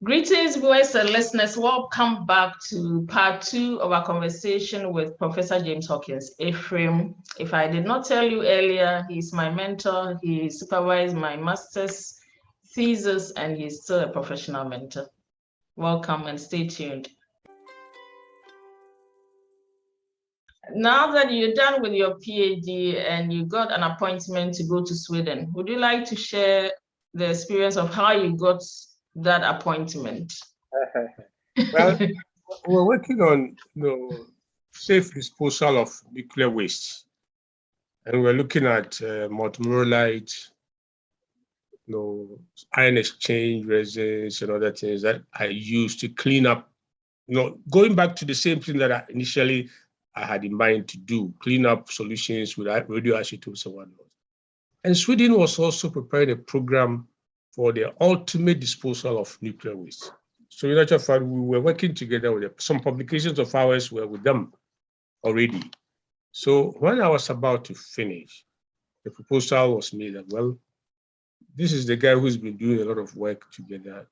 Greetings, viewers and listeners. Welcome back to part 2 of our conversation with Professor James Hawkins, Ephraim. If I did not tell you earlier, he's my mentor. He supervised my master's thesis, and he's still a professional mentor. Welcome and stay tuned. Now that you're done with your PhD and you got an appointment to go to Sweden, would you like to share the experience of how you got that appointment? Well, we're working on safe disposal of nuclear waste, and we're looking at multimorolite, ion exchange resins and other things that I use to clean up. Going back to the same thing that I had in mind to do, clean up solutions with radioisotopes and whatnot. And Sweden was also preparing a program for the ultimate disposal of nuclear waste. So in actual fact, we were working together with them. Some publications of ours were with them already. So when I was about to finish, the proposal was made that, well, this is the guy who's been doing a lot of work together.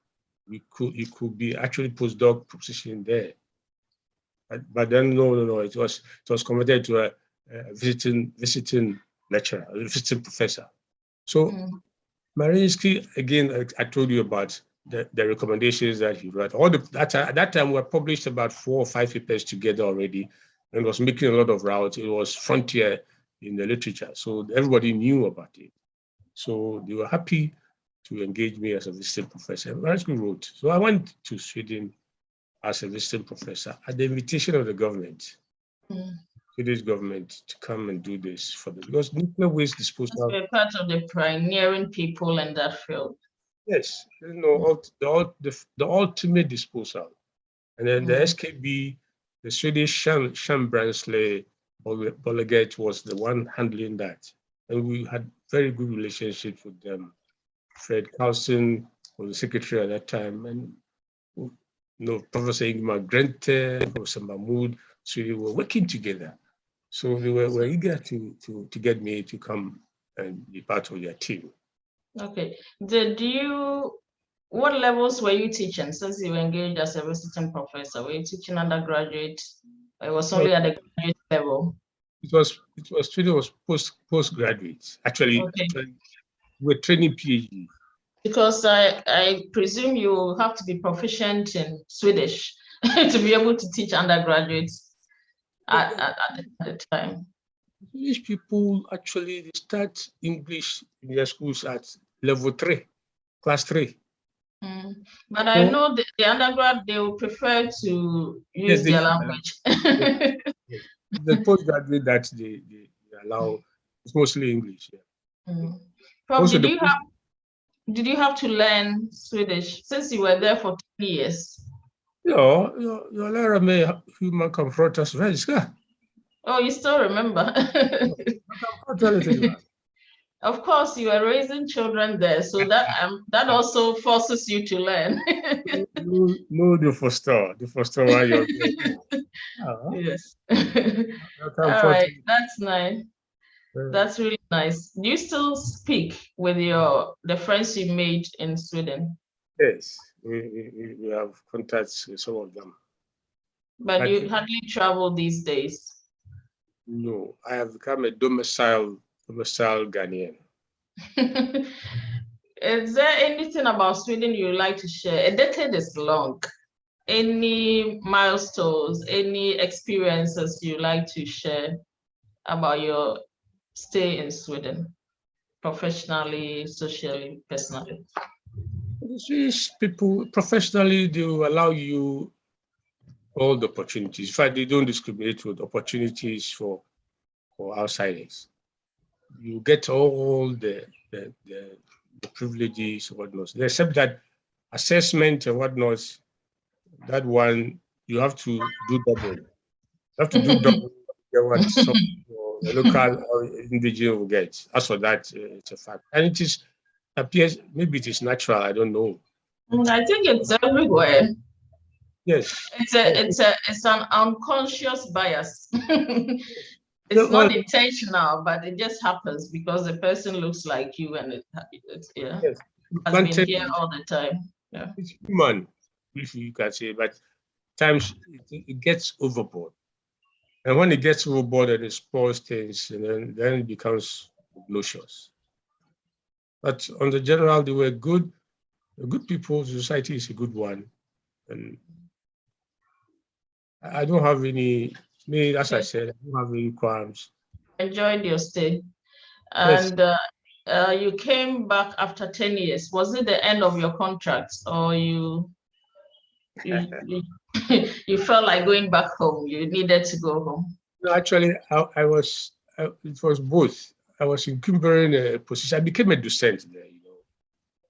He could be actually postdoc position there. But then no, it was converted to a visiting lecturer, a visiting professor. So Marinsky, again, I told you about the recommendations that he wrote. At that time, we were published about 4 or 5 papers together already, and was making a lot of routes. It was frontier in the literature, so everybody knew about it. So they were happy to engage me as a visiting professor. Marinsky wrote, so I went to Sweden as a visiting professor at the invitation of the government. Swedish government to come and do this for them, because nuclear waste disposal. We're part of the pioneering people in that field. Yes, the ultimate disposal, and then the SKB, the Swedish Kärnbränsle Bolaget was the one handling that, and we had very good relationships with them. Fred Carlson was the secretary at that time, and Professor Ingmar Grente, Professor Mahmoud, so we were working together. So they were eager to get me to come and be part of their team. Okay. What levels were you teaching since you were engaged as a visiting professor? Were you teaching undergraduate? It was only at the graduate level. It was postgraduate. Actually, we're training PhD. Because I presume you have to be proficient in Swedish to be able to teach undergraduates at the time. Swedish people actually start English in their schools at level 3, class 3. But I know the undergrad, they will prefer to use their language. The postgraduate that they allow is mostly English. Yeah. Prof, did you have to learn Swedish since you were there for 2 years? Ja, jag lärde mig hur man kan prata svenska. Oh, you still remember? Of course, you are raising children there, so that also forces you to learn. No, the first why you're Yes. All right, that's nice. That's really nice. Do you still speak with the friends you made in Sweden? Yes, we have contacts with some of them. But you hardly travel these days. No, I have become a domicile Ghanaian. Is there anything about Sweden you would like to share? A decade is long. Any milestones, any experiences you like to share about your stay in Sweden, professionally, socially, personally? The Swedish people, professionally, they will allow you all the opportunities. In fact, they don't discriminate with opportunities for outsiders. You get all the privileges and whatnot, except that assessment and whatnot, that one, you have to do double. You have to do double what the local or indigenous will get. As for that, it's a fact. And it appears, maybe it is natural, I don't know. I think it's everywhere. Yes. It's an unconscious bias. It's not intentional, but it just happens because the person looks like you, and it's yeah, yes, has been here all the time. Yeah, it's human, if you can say, but times it gets overboard. And when it gets overboard and it spoils things, and then it becomes obnoxious. But on the general, they were good people. Society is a good one. And I don't have any, as I said, I don't have any qualms. Enjoyed your stay. Yes. And you came back after 10 years. Was it the end of your contract, or you you felt like going back home? You needed to go home? No, actually, it was both. I was incumbering a position. I became a docent there,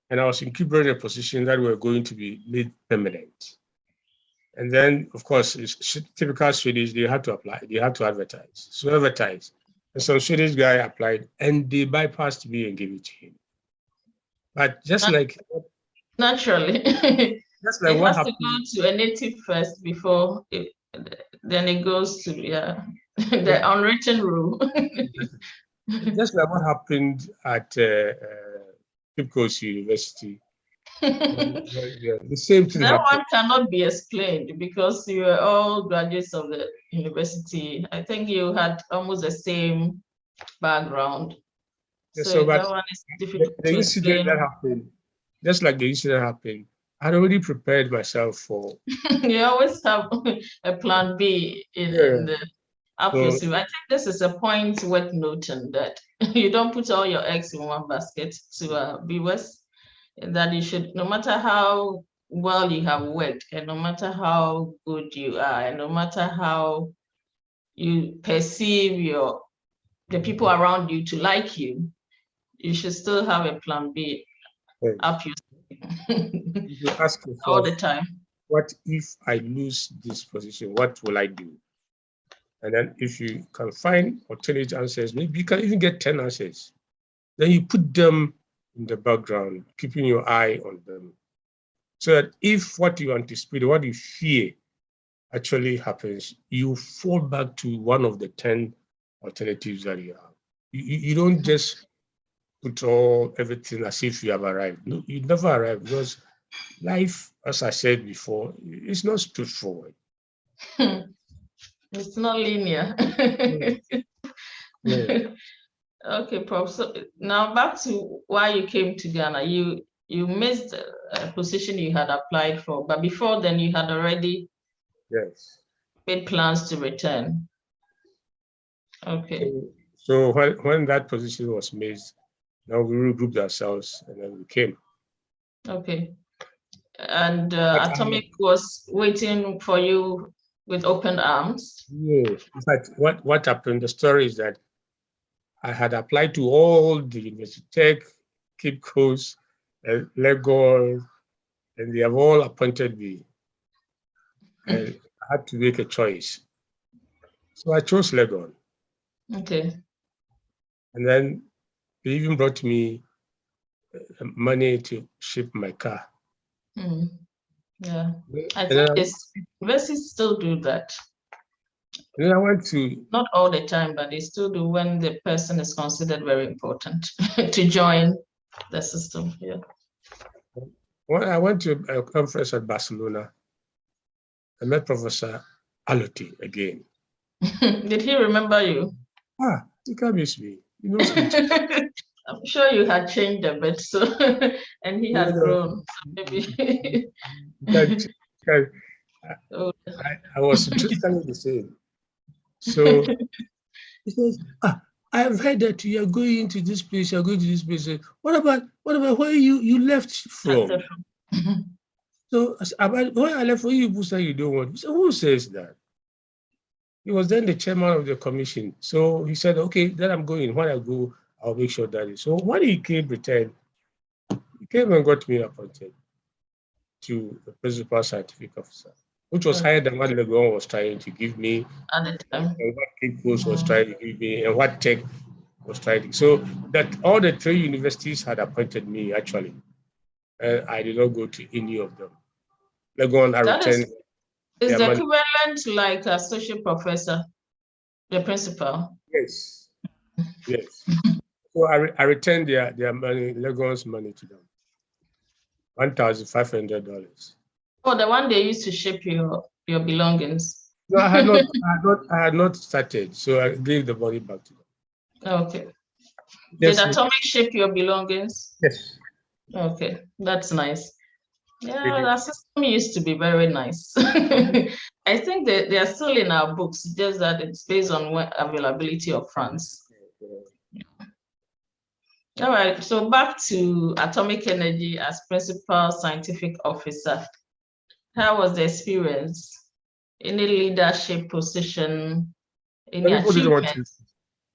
and I was incumbering a position that were going to be made permanent. And then, of course, it's typical Swedish, they had to apply, they had to advertise. So advertise. And some Swedish guy applied, and they bypassed me and gave it to him. But just like naturally, just like it what has happened, to go to a native first before then it goes to the unwritten rule. just like what happened at Cape Coast University. The same thing That happened. one cannot be explained because you were all graduates of the university. I think you had almost the same background. So that one is difficult the to incident explain. that happened, just like the incident happened, I had already prepared myself for. You always have a plan B in the up your sleeve. I think this is a point worth noting, that you don't put all your eggs in one basket to viewers. That you should, no matter how well you have worked, and no matter how good you are, and no matter how you perceive the people around you to like you, you should still have a plan B up your You ask yourself all the time. What if I lose this position? What will I do? And then if you can find alternate answers, maybe you can even get 10 answers. Then you put them in the background, keeping your eye on them. So that if what you anticipate, what you fear actually happens, you fall back to one of the 10 alternatives that you have. You don't just put everything as if you have arrived. No, you never arrive, because life, as I said before, is not straightforward. It's not linear. Yeah. Okay, Prof. So now back to why you came to Ghana. You missed a position you had applied for, but before then you had already made plans to return. Okay. So when that position was made, now we regrouped ourselves and then we came. Okay. And Atomic was waiting for you with open arms. Yes. In fact, what happened, the story is that I had applied to all the University Tech, Cape Coast, Lagos, and they have all appointed me. And I had to make a choice. So I chose Lagos. Okay. And then they even brought me money to ship my car. Yeah. I think universities still do that. And then I went to... Not all the time, but they still do when the person is considered very important to join the system. Yeah. When I went to a conference at Barcelona, I met Professor Alotti again. Did he remember you? He can't miss me. He knows me. I'm sure you had changed a bit, so and he had grown. So maybe I was interested the same. So he says, I have heard that you are going to this place, you are going to this place. What about where you left from? So when I left, where you said you don't want? So who says that? He was then the chairman of the commission. So he said, okay, then I'm going. When I go, I'll make sure that is. So when he came, returned, he came and got me appointed to the principal scientific officer, which was higher than what Legon was trying to give me, at the time, and what Cape Coast was trying to give me, and what Tech was trying to. So that all the 3 universities had appointed me, actually. And I did not go to any of them. Legon, I returned. Is the equivalent like associate professor? The principal. Yes. Yes. So I returned their money, Lagos money to them. $1,500. Oh, the one they used to ship your belongings. No, I had not started, so I gave the money back to them. Okay. Yes. Did Atomic ship your belongings? Yes. Okay, that's nice. Yeah, They that system used to be very nice. I think they are still in our books, just that it's based on availability of funds. All right, so back to Atomic Energy as Principal Scientific Officer. How was the experience? Any leadership position? Any People didn't want to. achievements?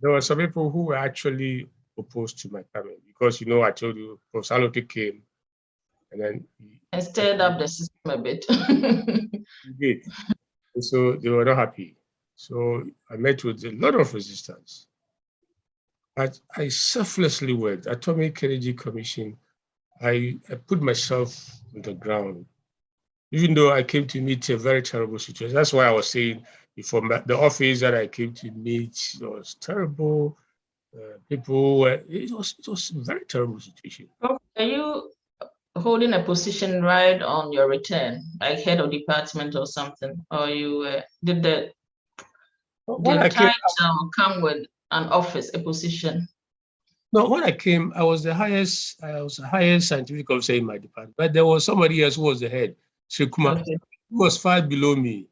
There were some people who were actually opposed to my coming because, I told you, Prof. Salote came and then And stirred up the system a bit. he did. And so they were not happy. So I met with a lot of resistance. But I selflessly worked. Atomic Energy Commission, I put myself on the ground, even though I came to meet a very terrible situation. That's why I was saying before, the office that I came to meet was terrible. People it was a very terrible situation. Are you holding a position right on your return, like head of department or something, or you did the title come with an office, a position? No, when I came, I was the highest scientific officer in my department, but there was somebody else who was the head, Shekuma, Okay. who was far below me.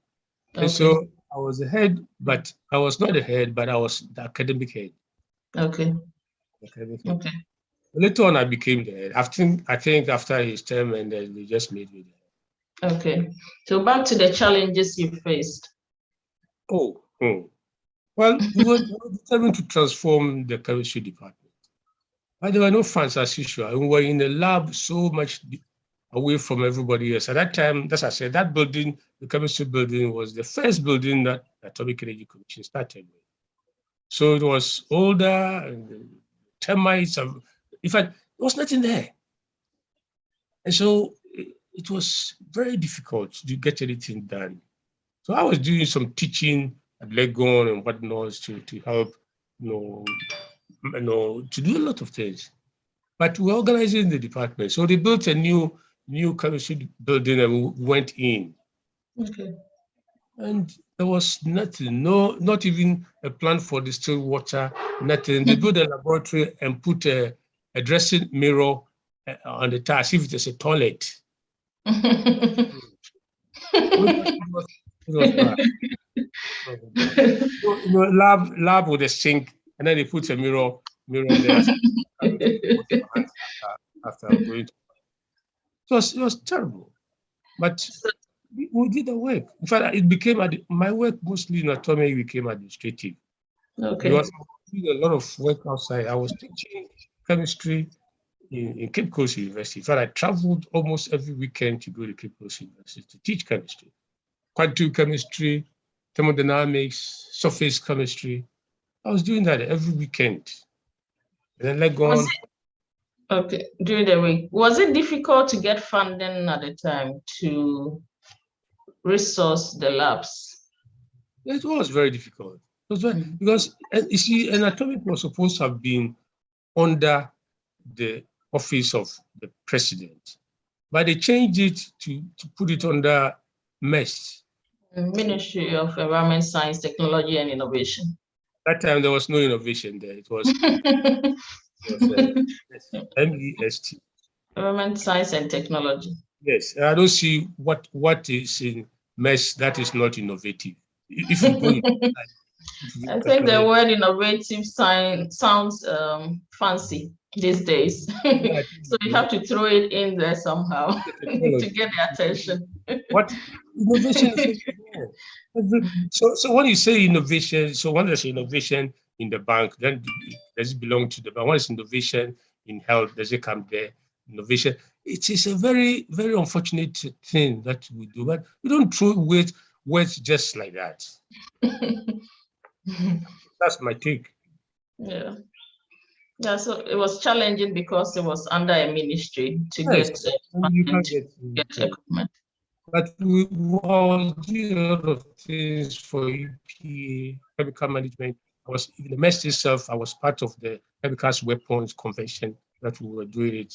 Okay. And so I was the head, but I was not the head, but I was the academic head. Okay. Academic head. Okay. Later on, I became the head. I think after his term, and then they just made me the head. Okay. So back to the challenges you faced. Well, we were determined to transform the chemistry department. But there were no funds as usual. We were in the lab so much away from everybody else. At that time, as I said, that building, the chemistry building, was the first building that Atomic Energy Commission started with. So it was older, and termites. In fact, there was nothing there. And so it was very difficult to get anything done. So I was doing some teaching at Legon and whatnot to help, to do a lot of things. But we're organizing the department. So they built a new chemistry building and we went in. Okay. And there was nothing, not even a plan for distilled water, nothing. They built a laboratory and put a dressing mirror on the top, as if it is a toilet. It was bad. Lab with a sink, and then they put a mirror there after going to. It was terrible, but we did the work. In fact, it became my work mostly in Atomic became administrative. Okay. Because I was doing a lot of work outside. I was teaching chemistry in Cape Coast University. In fact, I traveled almost every weekend to go to Cape Coast University to teach chemistry, quantum chemistry, thermodynamics, surface chemistry. I was doing that every weekend. And then Okay, during the week. Was it difficult to get funding at the time to resource the labs? It was very difficult. Because you see, an Atomic was supposed to have been under the office of the president, but they changed it to put it under MEST. Ministry of Environment, Science, Technology, and Innovation. That time there was no innovation there. It was MEST. Environment, Science, and Technology. Yes, I don't see what is in MEST that is not innovative. If you go, I think the word innovative sounds fancy these days. So you have to throw it in there somehow to get the attention. What innovation is? So when you say innovation, so when there's innovation in the bank, then does it belong to the bank? When it's innovation in health, does it come there? Innovation. It is a very, very unfortunate thing that we do, but we don't throw words just like that. That's my take. Yeah. Yeah, so it was challenging because it was under a ministry to get equipment. But we was doing a lot of things for EPA, chemical management. I was in the mess itself. I was part of the chemicals weapons convention that we were doing it.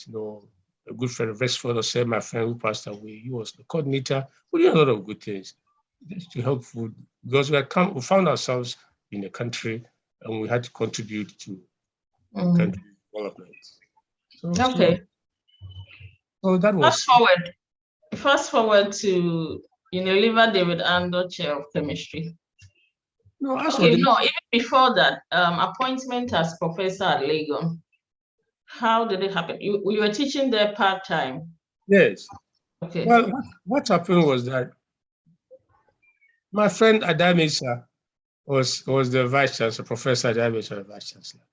A good friend of Westford said, my friend who passed away, he was the coordinator. We did a lot of good things just to help food because we found ourselves in the country and we had to contribute to country development. Okay. So that was Fast forward to Unilever David Andor Chair of Chemistry. No, even before that, appointment as professor at Legon. How did it happen? You were teaching there part-time? Yes. Okay. Well, what happened was that my friend Adamisa was the vice chancellor, Professor Adamisa, the vice chancellor.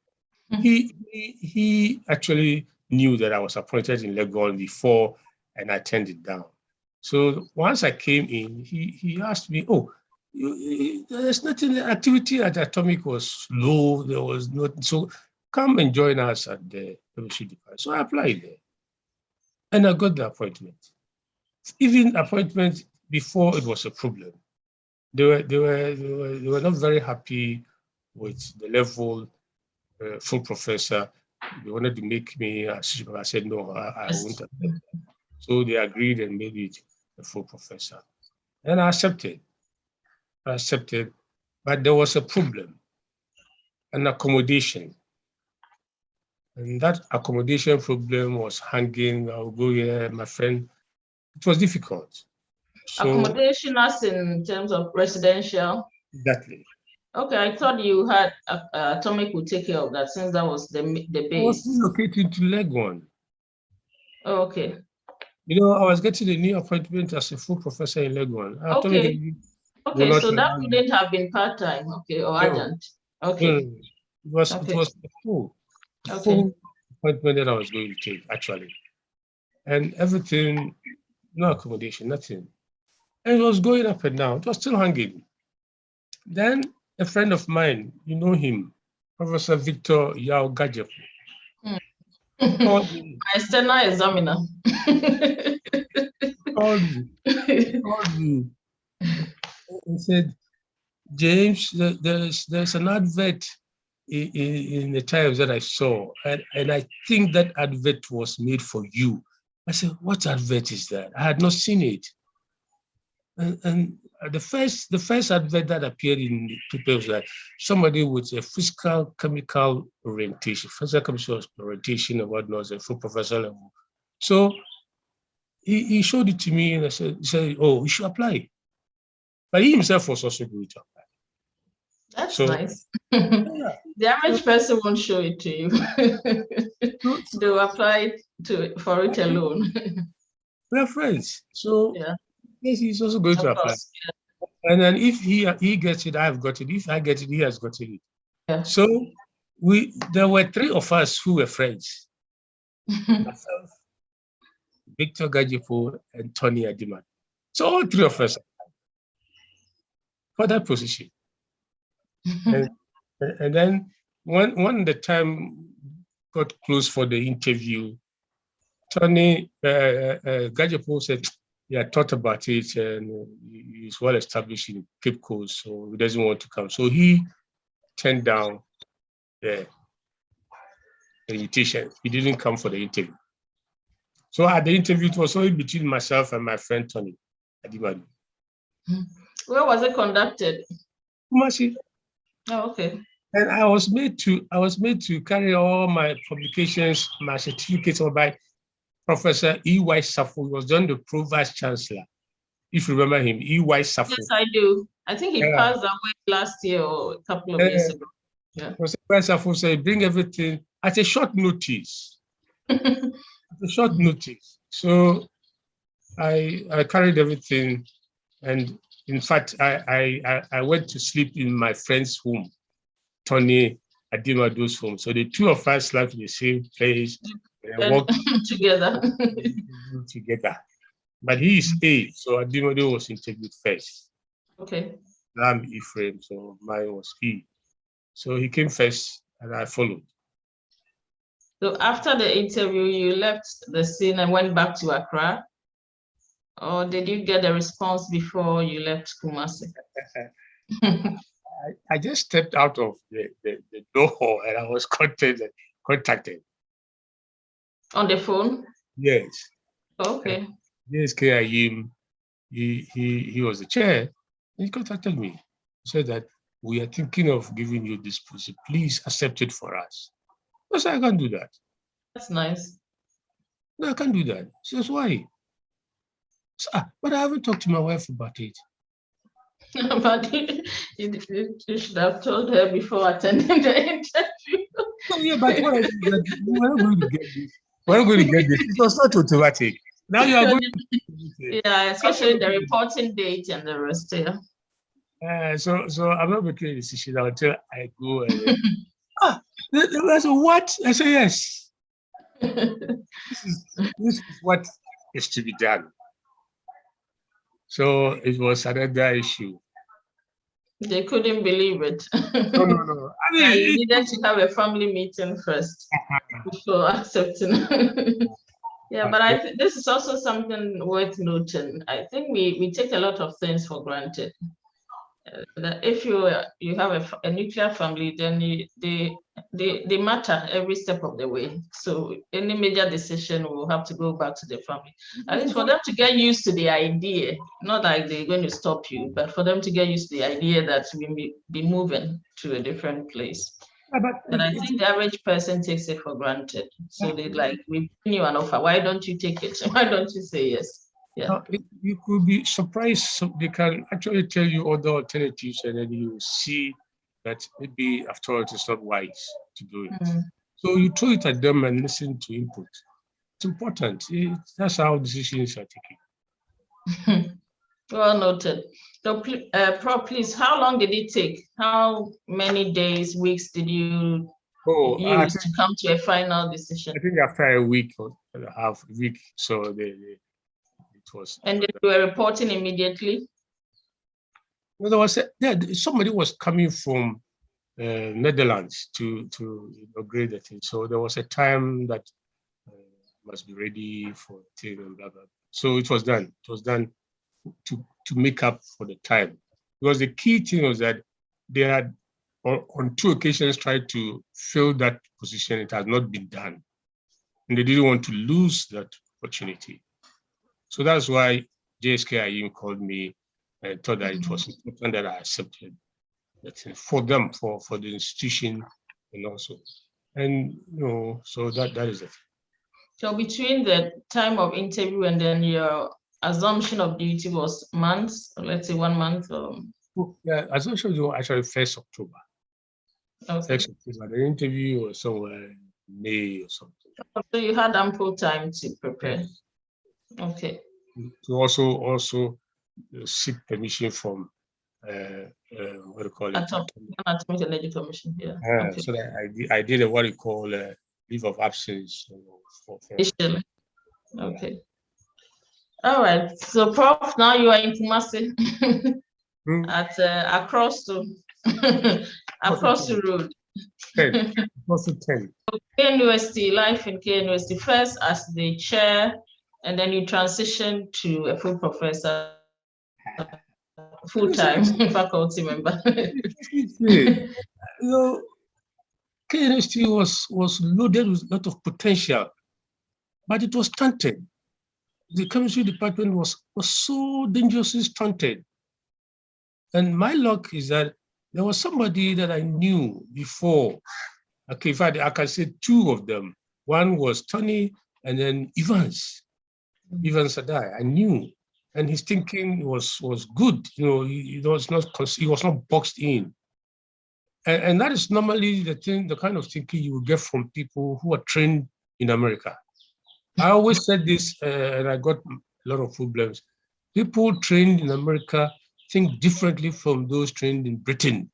He actually knew that I was appointed in Legon before, and I turned it down. So once I came in, he asked me, there's nothing, the activity at Atomic was low, there was not, so come and join us at the chemistry department. So I applied there, and I got the appointment. Even appointment before it was a problem. They were not very happy with the level full professor. They wanted to make me assistant. I said no, I won't accept that. So they agreed and made it a full professor, and I accepted. But there was a problem, an accommodation, and that accommodation problem was hanging. I'll go here, my friend. It was difficult. So, accommodation as in terms of residential? Exactly. Okay, I thought you had Atomic would take care of that since that was the base. I was relocated to Legon. Oh, okay. I was getting a new appointment as a full professor in Legon. Okay. So that wouldn't have been part-time, okay, or adjunct. Okay. It was a full appointment that I was going to take, actually. And everything, no accommodation, nothing. And it was going up and down. It was still hanging. Then a friend of mine, you know him, Professor Victor Yao Gajepo. My external examiner. called me and said, James, there's an advert in the Times that I saw, and I think that advert was made for you. I said, what advert is that? I had not seen it. And the first advert that appeared in the paper was that somebody with a physical chemical orientation or whatnot, a full professor level. So he showed it to me, and he said, oh, you should apply. But he himself was also going to apply. That's nice. The average person won't show it to you. They'll apply for it alone. We're friends. So yes, he's also going to apply. And then if he gets it, I've got it. If I get it, he has gotten it. Yeah. So there were three of us who were friends. Myself, Victor Gajepo, and Tony Adiman. So all three of us for that position. and then when the time got close for the interview, Tony Gajepo said he had thought about it and he's well established in Cape Coast, so he doesn't want to come. So he turned down the invitation. He didn't come for the interview. So at the interview, it was only between myself and my friend Tony Adimadu. Where was it conducted? Kumasi. Oh, okay. And I was made to carry all my publications, my certificates by Professor E.Y. Safo. He was then the Pro Vice Chancellor, if you remember him, E.Y. Safo. Yes, I do. I think he passed away last year or a couple of years ago. Yeah. Professor E.Y. Safo said, bring everything at a short notice. So I carried everything, and in fact, I went to sleep in my friend's home, Tony Adimadu's home. So the two of us slept in the same place and walked together. But he is A, so Adimadu was interviewed first. Okay. I'm Ephraim, so mine was E. So he came first, and I followed. So after the interview, you left the scene and went back to Accra? Or did you get a response before you left Kumasi? I just stepped out of the door and I was contacted. On the phone? Yes. Okay. Yes, KIM, he was the chair. He contacted me. He said that we are thinking of giving you this position. Please accept it for us. I said, I can't do that. That's nice. No, I can't do that. She says, why? But I haven't talked to my wife about it. But you should have told her before attending the interview. Oh, yeah, but what I said is that we're not going to get this. We're not going to get this. It was not automatic. Now you are going to yeah, especially the reporting date and the rest. Yeah. So I'm not making a decision until I go and I said, what? I said, yes. This is what is to be done. So it was another issue. They couldn't believe it. No. I mean, you needed to have a family meeting first before accepting. Yeah, but this is also something worth noting. I think we take a lot of things for granted. That if you have a nuclear family, then they matter every step of the way. So any major decision will have to go back to the family. At least for them to get used to the idea, not like they're going to stop you, but for them to get used to the idea that we may be moving to a different place. And I think the average person takes it for granted. So they like, we bring you an offer. Why don't you take it? Why don't you say yes? Yeah. You could be surprised. So they can actually tell you other alternatives, and then you see that maybe after all it is not wise to do it. So you throw it at them and listen to input. It's important. That's how decisions are taken. Well noted. So, Prof, please, how long did it take? How many days, weeks did you use to come to a final decision? I think after a week or half a week, so it was. And they were reporting immediately? Well, there was somebody was coming from Netherlands to upgrade the thing. So there was a time that must be ready for thing and blah blah. So it was done. It was done to make up for the time. Because the key thing was that they had on 2 occasions tried to fill that position. It has not been done. And they didn't want to lose that opportunity. So that's why JSKIM called me and thought that it was important that I accepted that for them, for the institution and also. And so that is it. So between the time of interview and then your assumption of duty was months, let's say 1 month? Yeah, assumption was actually 1st October. Okay. 1st October. The interview was somewhere in May or something. So you had ample time to prepare. Yes. Okay. To also seek permission from what do you call it? Atomic Energy Commission. Yeah. Okay. So that I did what you call leave of absence. Okay. All right. So, Prof, now you are in Kumasi at across the road. Across the 10. KNUST, life in KNUST, first as the chair, and then you transition to a full professor, full-time faculty member. KNUST was loaded with a lot of potential, but it was stunted. The chemistry department was so dangerously stunted. And my luck is that there was somebody that I knew before. Okay, in fact, I can say 2 of them. One was Tony, and then Evans Sadai. I knew, and his thinking was good. He was not boxed in, and that is normally the kind of thinking you will get from people who are trained in America. I always said this, and I got a lot of problems. People trained in America think differently from those trained in Britain.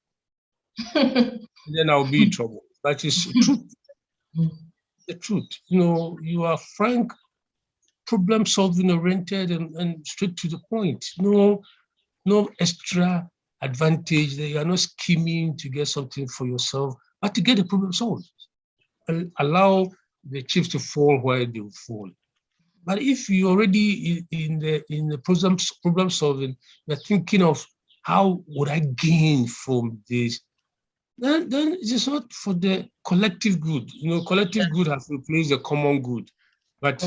Then I'll be in trouble. That is the truth. The truth. You are frank, problem-solving oriented, and straight to the point. No extra advantage. That you are not scheming to get something for yourself, but to get the problem solved. And allow the chips to fall where they will fall. But if you already in the problem solving, you're thinking of how would I gain from this, then it is not for the collective good. Collective good has replaced the common good. But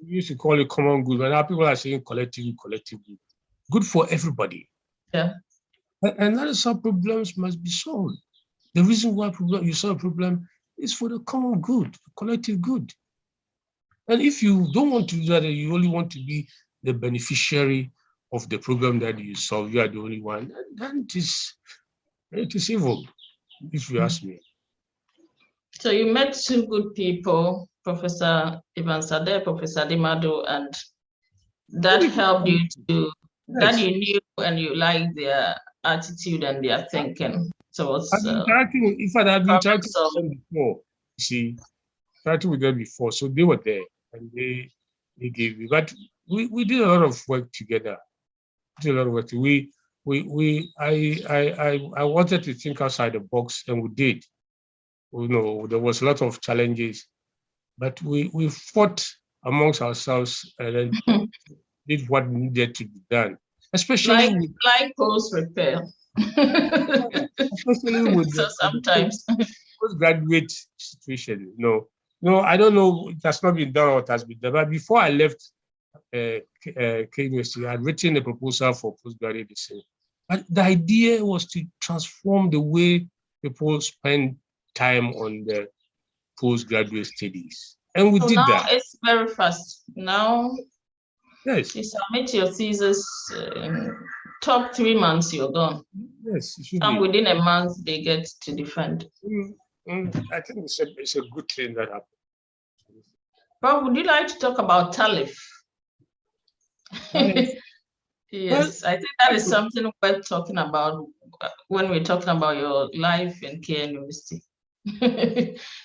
we used to call it common good, but now people are saying collective good. Good for everybody. Yeah. And that is how problems must be solved. The reason why you solve a problem is for the common good, collective good. And if you don't want to do that, you only want to be the beneficiary of the problem that you solve, you are the only one, then it is evil, if you ask me. So you met two good people, Professor Ivan Sade, Professor Dimado, and that helped you to, that you knew and you liked their attitude and their thinking. So I've been interacting with them before, you see, interacting with them before, so they were there and they gave me. But we did a lot of work together. I wanted to think outside the box, and we did. There was a lot of challenges, but we fought amongst ourselves and then did what needed to be done, especially like post repair. Especially with so sometimes postgraduate situation. No, I don't know. It has not been done or it has been done. But before I left KUST, I had written a proposal for postgraduate research. But the idea was to transform the way people spend time on the postgraduate studies. And we did that. It's very fast. Now, yes, you submit your thesis in top 3 months, you're done. Yes, it should and be. Within a month, they get to defend. I think it's a good thing that happened. Prof, would you like to talk about TALIF? Yes, I think that is something worth talking about when we're talking about your life in KN University.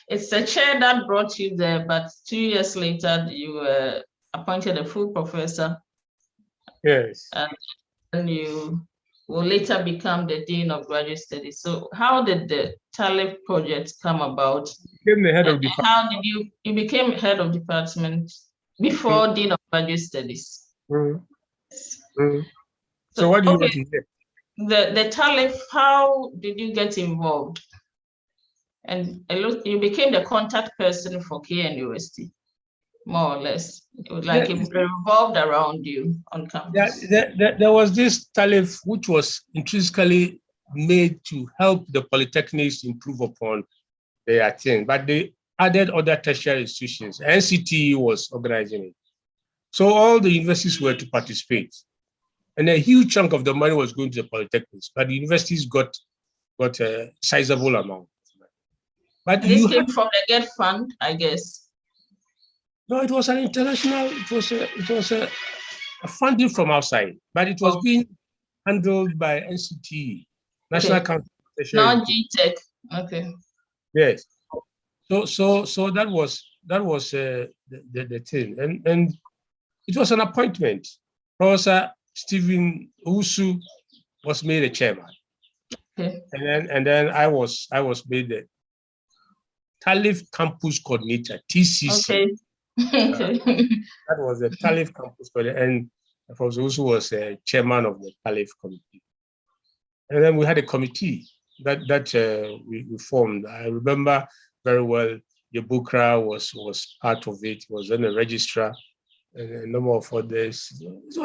It's a chair that brought you there, but 2 years later, you were appointed a full professor. Yes. And then you will later become the Dean of Graduate Studies. So how did the TALIF project come about? Became the head of department. How did you became head of department before Dean of Graduate Studies? So what do you want to hear? The TALIF, how did you get involved? And you became the contact person for KN University, more or less. It was like it revolved around you on campus. There was this TALIF which was intrinsically made to help the polytechnics improve upon their thing, but they added other tertiary institutions. NCT was organizing it. So all the universities were to participate. And a huge chunk of the money was going to the polytechnics, but the universities got a sizable amount. But this came from the GET fund, I guess. No, it was an international, it was a funding from outside, but it was being handled by NCT, National Council. Not GTech. Okay. Yes. So that was the thing, and it was an appointment. Professor Stephen Usu was made a chairman, and then I was made the TALIF campus coordinator, TCC. That was the TALIF campus coordinator, and Professor Usu was chairman of the TALIF committee. And then we had a committee that we formed. I remember very well. Yabukra was part of it. Was then a registrar, and a number of others. It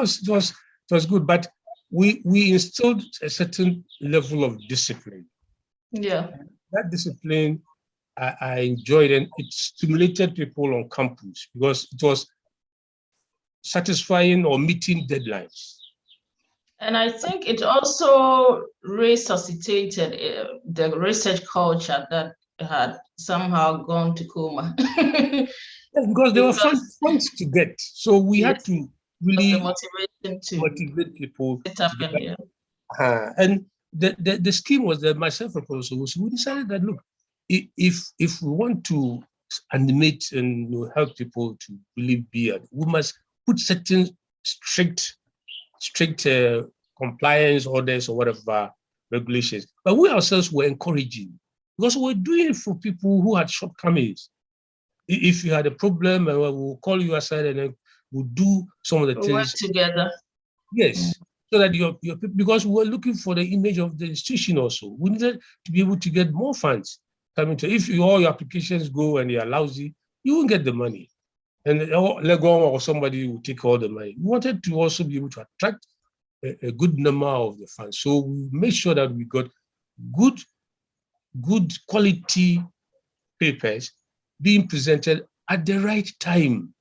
was good, but we instilled a certain level of discipline. Yeah, that discipline I enjoyed, and it stimulated people on campus because it was satisfying or meeting deadlines. And I think it also resuscitated the research culture that had somehow gone to coma. Because there were funds to get. So we had to really motivate people. And the scheme was that myself and Professor Usu, we decided that, look, if we want to animate and help people to really be, we must put certain strict compliance orders or whatever regulations. But we ourselves were encouraging because we're doing it for people who had shortcomings. If you had a problem, we'll call you aside and then we'll do some of the we work things together. Yes, so that your because we're looking for the image of the institution also. We needed to be able to get more funds coming to. If all your applications go and they are lousy, you won't get the money. And Lego or somebody will take all the money. We wanted to also be able to attract a good number of the funds. So we made sure that we got good quality papers being presented at the right time.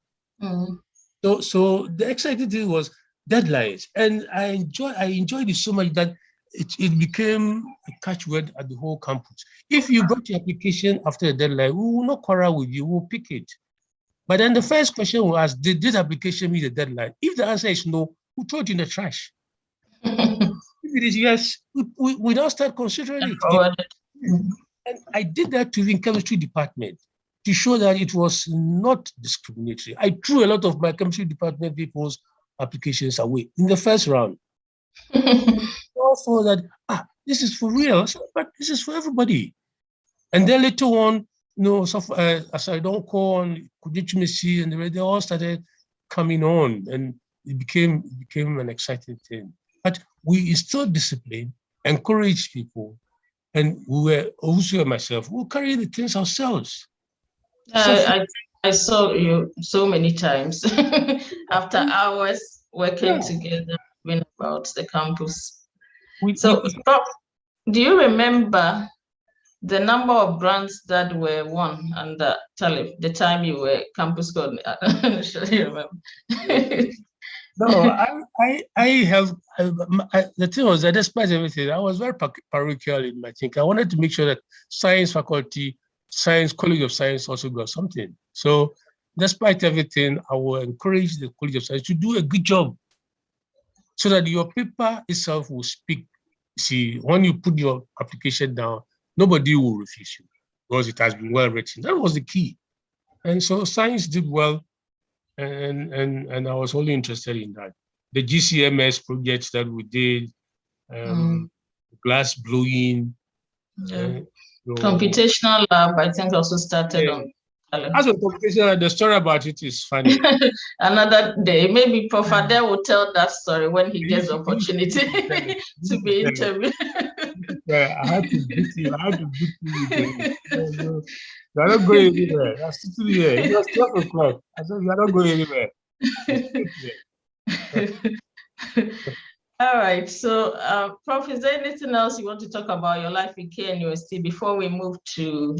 So the exciting thing was deadlines, and I enjoyed it so much that it became a catchword at the whole campus. If you got your application after the deadline, we will not quarrel with you, we'll pick it. But then the first question we ask, did this application meet the deadline? If the answer is no, we'll throw it in the trash. If it is yes, we now start considering it. And I did that to the chemistry department to show that it was not discriminatory. I threw a lot of my chemistry department people's applications away in the first round. Also that, this is for real, but this is for everybody. And then later on, as I don't call on Kujichimisi, and they all started coming on, and it became an exciting thing. But we instilled discipline, encouraged people, and we were also myself, we'll carry the things ourselves. I saw you so many times after hours working together, about the campus. Prof, do you remember the number of grants that were won under Talib, the time you were campus coordinator? I'm sure you remember. No, I have, the thing was that despite everything, I was very parochial in my thinking. I wanted to make sure that science faculty, College of Science also got something. So despite everything, I will encourage the College of Science to do a good job so that your paper itself will speak. See, when you put your application down, nobody will refuse you because it has been well written. That was the key. And so science did well. And I was only interested in that. The GCMS projects that we did, glass blowing. Computational lab, I think, also started on. As a computational, the story about it is funny. Another day, maybe Prof. Ade will tell that story when he gets the opportunity to be interviewed. I had to beat you. You're not going anywhere. You're sitting here. It was 12 o'clock. I said, you're not going anywhere. All right. So, Prof, is there anything else you want to talk about your life in KNUST before we move to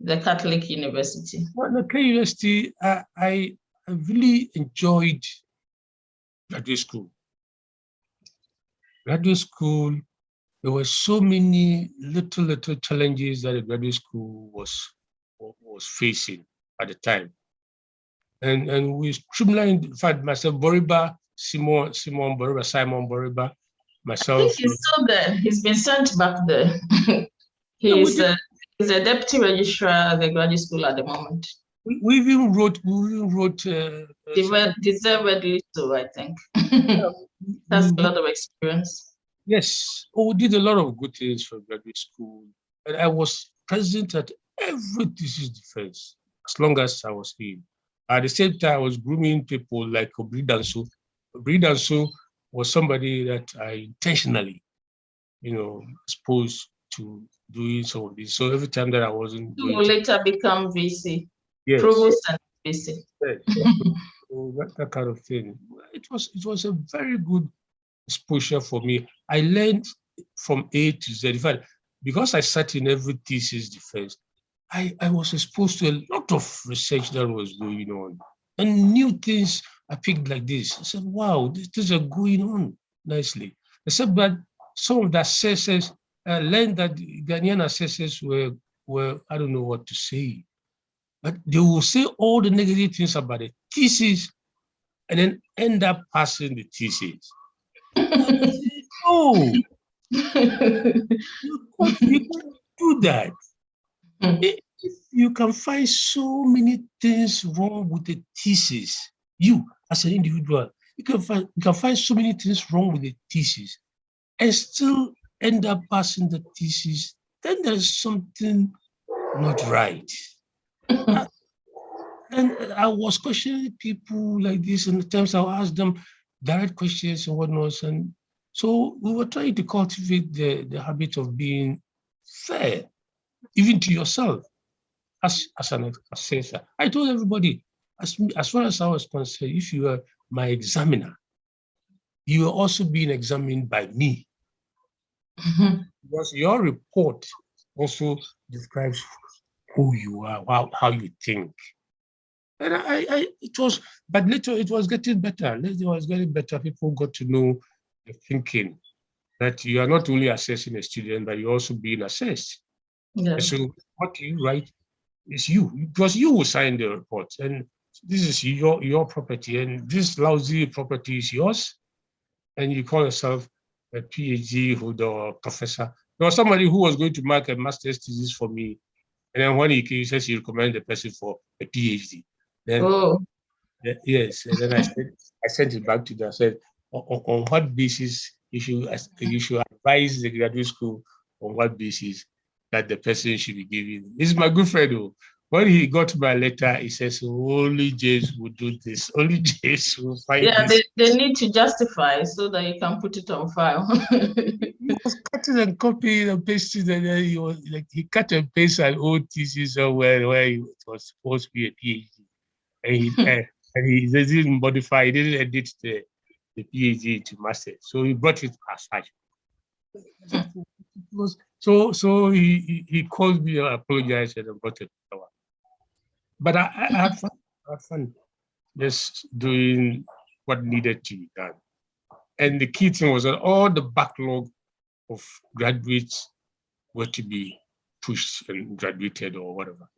the Catholic University? Well, the KNUST, I really enjoyed graduate school. Graduate school, there were so many little challenges that the graduate school was facing at the time. And we streamlined, in fact, myself, Boriba, Simon Boriba, myself. I think he's still there. He's been sent back there. He's a deputy registrar at the graduate school at the moment. We even wrote deservedly so, I think. That's a lot of experience. Yes. We did a lot of good things for graduate school. And I was present at every thesis defense as long as I was in. At the same time, I was grooming people like Obri Danso. Obri Danso was somebody that I intentionally, exposed to doing some of this. So every time that I wasn't you will later become VC. Yes. Provost and VC. Yes. So that kind of thing. It was a very good exposure for me. I learned from A to Z. In fact, because I sat in every thesis defense, I was exposed to a lot of research that was going on. And new things I picked like this. I said, wow, these things are going on nicely. Except that some of the assessors, I learned that Ghanaian assessors were, I don't know what to say, but they will say all the negative things about the thesis and then end up passing the thesis. Oh, you can't do that. If you can find so many things wrong with the thesis, you as an individual, you can find so many things wrong with the thesis and still end up passing the thesis, then there's something not right. And I was questioning people like this, and at times I'll ask them direct questions and whatnot. And so we were trying to cultivate the habit of being fair, even to yourself, as an assessor. I told everybody, as far as I was concerned, if you were my examiner, you are also being examined by me. Because your report also describes who you are, how you think. And it was, but later it was getting better. Later it was getting better. People got to know the thinking that you are not only assessing a student, but you're also being assessed. Yeah. And so what you write is you, because you will sign the report. And this is your property, and this lousy property is yours. And you call yourself a PhD holder or professor. There was somebody who was going to mark a master's thesis for me. And then when he came, he says he recommended the person for a PhD. Then, yes, and then I sent it back to them. I said, on what basis you should advise the graduate school on what basis that the person should be given. This is my good friend, though. When he got my letter, he says, only James will do this. Only James will find this. They need to justify so that you can put it on file. He was cutting and copying and pasting, and then he was like, he cut and pasted an old thesis somewhere where it was supposed to be a PhD. And he didn't modify, he didn't edit the PhD to master. So he brought it as such. So he called me and apologized and brought it power. But I had fun just doing what needed to be done. And the key thing was that all the backlog of graduates were to be pushed and graduated or whatever.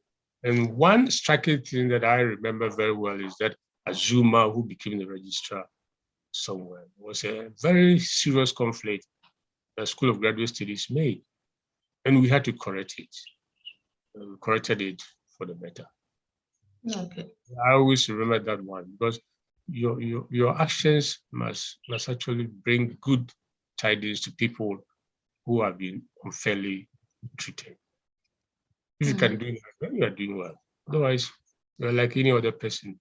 And one striking thing that I remember very well is that Azuma, who became the registrar somewhere, was a very serious conflict the School of Graduate Studies made. And we had to correct it. We corrected it for the better. Okay. I always remember that one, because your actions must actually bring good tidings to people who have been unfairly treated. If you can do that, then you are doing well. Otherwise, you're like any other person.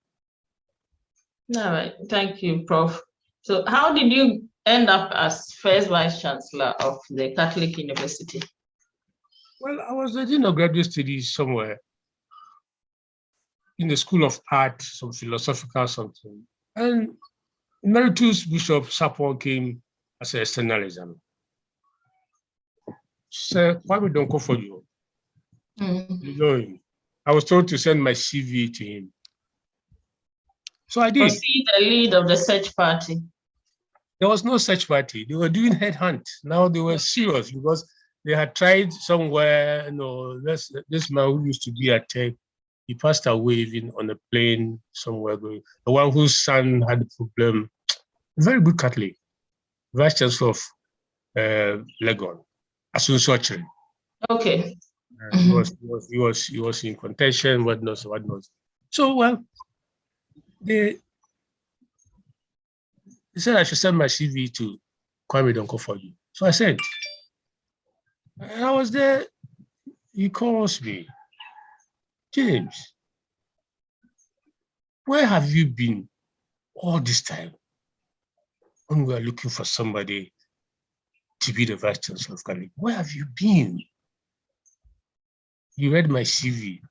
All right. Thank you, Prof. So how did you end up as first Vice Chancellor of the Catholic University? Well, I was doing a graduate studies somewhere in the School of Art, some philosophical something. And Emeritus Bishop Sapon came as an external examiner. Said, why we don't go for you? You know him. I was told to send my CV to him. So I did. Was he the lead of the search party? There was no search party. They were doing headhunt. Now they were serious because they had tried somewhere, this man who used to be at Tech, he passed away even on a plane somewhere going. The one whose son had a problem. Very good Catholic. Vice Chancellor of Legon, Asunsochiri. Okay. He was in contention, whatnot. So, well, they said I should send my CV to Kwame Donkofoju. So I sent. And I was there. He calls me, James, where have you been all this time when we are looking for somebody to be the Vice Chancellor of Catholic? Where have you been? He read my CV,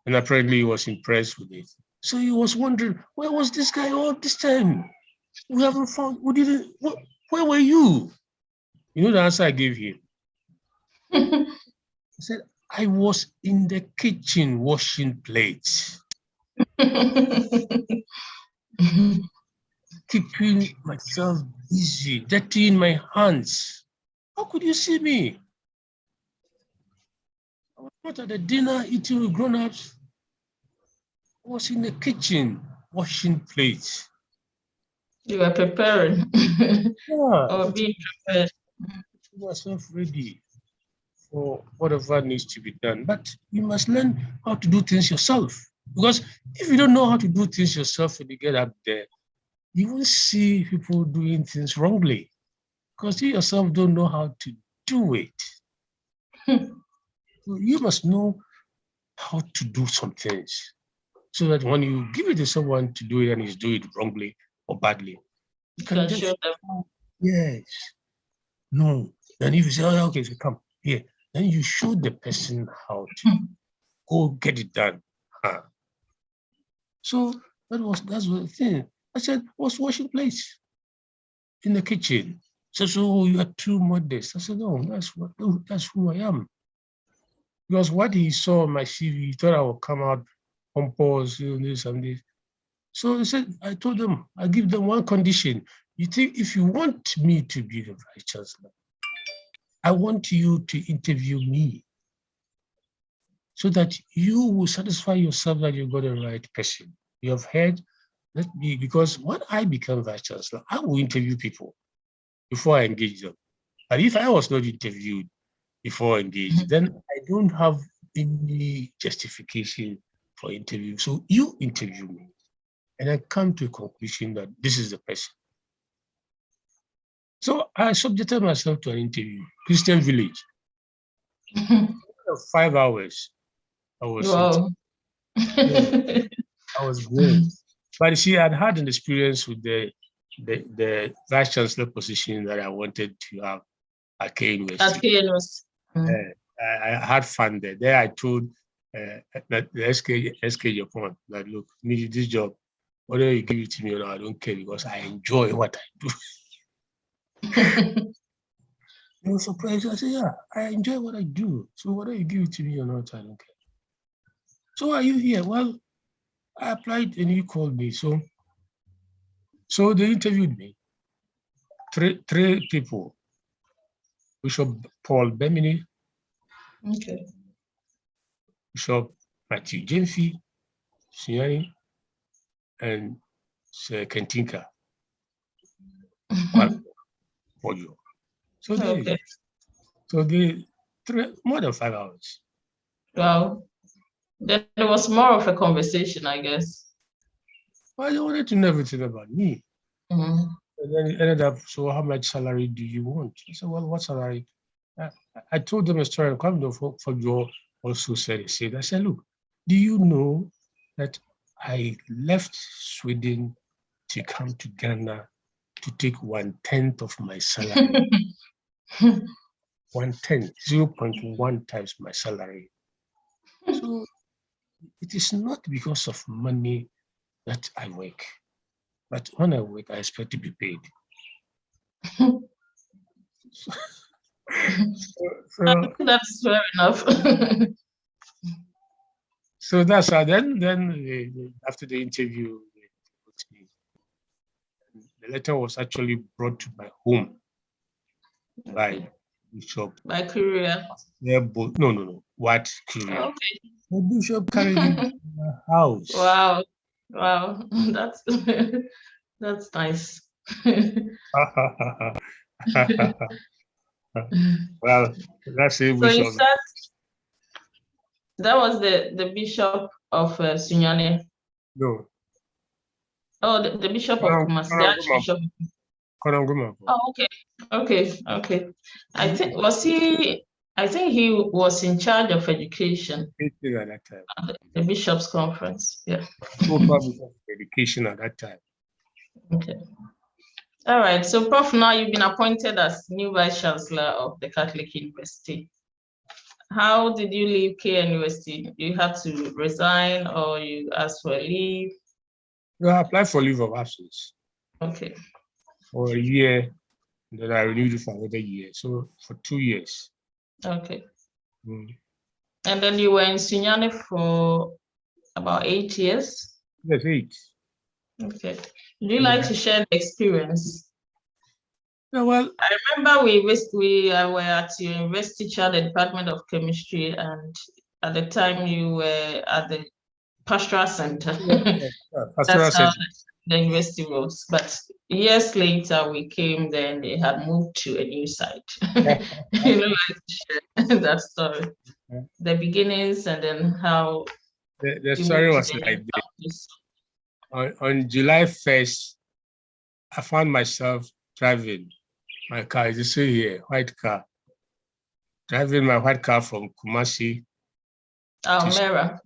and apparently he was impressed with it. So he was wondering, where was this guy all this time? We haven't found, where were you? You know the answer I gave him? I said, I was in the kitchen washing plates. Keeping myself busy, dirtying my hands. How could you see me? I was not at the dinner eating with grown-ups. I was in the kitchen washing plates. You were preparing. Or being prepared. Put myself ready for whatever needs to be done. But you must learn how to do things yourself. Because if you don't know how to do things yourself when you get up there, you will see people doing things wrongly. Because you yourself don't know how to do it. So you must know how to do some things. So that when you give it to someone to do it and he's doing it wrongly or badly, you can just show them. yes. No. Then if you say, oh, okay, so come here, then you show the person how to go get it done. So that's the thing. I said, I was washing plates in the kitchen. So you are too modest. I said, no, that's who I am. Because what he saw on my CV, he thought I would come out on pause, this and this. So he said, I told them, I give them one condition. You think if you want me to be the vice chancellor, I want you to interview me so that you will satisfy yourself that you got the right person. You have heard, because when I become vice chancellor, I will interview people before I engage them. But if I was not interviewed before I engage, then I don't have any justification for interview. So you interview me, and I come to a conclusion that this is the person. So I subjected myself to an interview, Christian Village. 5 hours. I was Wow. I was great. But you see, I'd had an experience with the vice chancellor position that I wanted to have at K University. At K University. I had fun there. There I told that the SK Japan that look, me this job, whether you give it to me or not, I don't care because I enjoy what I do. They were surprised. I said, yeah, I enjoy what I do. So whether you give it to me or not, I don't care. So are you here? Well, I applied and you called me. So they interviewed me. Three people. Bishop Paul Bemini. Okay. Bishop Matthew Jemfi, Siani, and Sir Kentinka. For you. So they more than 5 hours. Wow. Then there was more of a conversation, I guess. Well, they wanted to know everything about me. Mm-hmm. And then it ended up, so how much salary do you want? I said, well, what salary? I told them a story, and come for you also said it. I said, look, do you know that I left Sweden to come to Ghana to take 1/10 of my salary? 1/10, 0.1 times my salary. So it is not because of money that I work, but when I work, I expect to be paid. So that's fair enough. So that's how then after the interview, the letter was actually brought to my home by Bishop. By courier. Yeah, but no. What courier? Okay. The Bishop carried it to my house. Wow. That's nice. Well, that's it. So you said that was the Bishop of Sunyane. No. Oh, the Bishop of Kumasi, the Archbishop. Oh, okay. I think he was in charge of education at that time. The Bishops' Conference. Yeah. Education at that time. Okay. All right. So, Prof, now you've been appointed as new Vice Chancellor of the Catholic University. How did you leave K University? You had to resign or you asked for a leave? No, I applied for leave of absence. Okay. For a year, and then I renewed it for another year. So for 2 years. Okay. And then you were in Sunyane for about 8 years? Yes, 8. Okay. Would you like to share the experience? Yeah, well, I remember we were at your university chair, the Department of Chemistry, and at the time you were at the Pastoral Center. Pastoral That's how Center. the university was. But years later, we came there and they had moved to a new site. You know, like to share that story. The beginnings and then how the story was like this. On July 1st, I found myself driving my car. Is this here? White car. Driving my white car from Kumasi. Almera.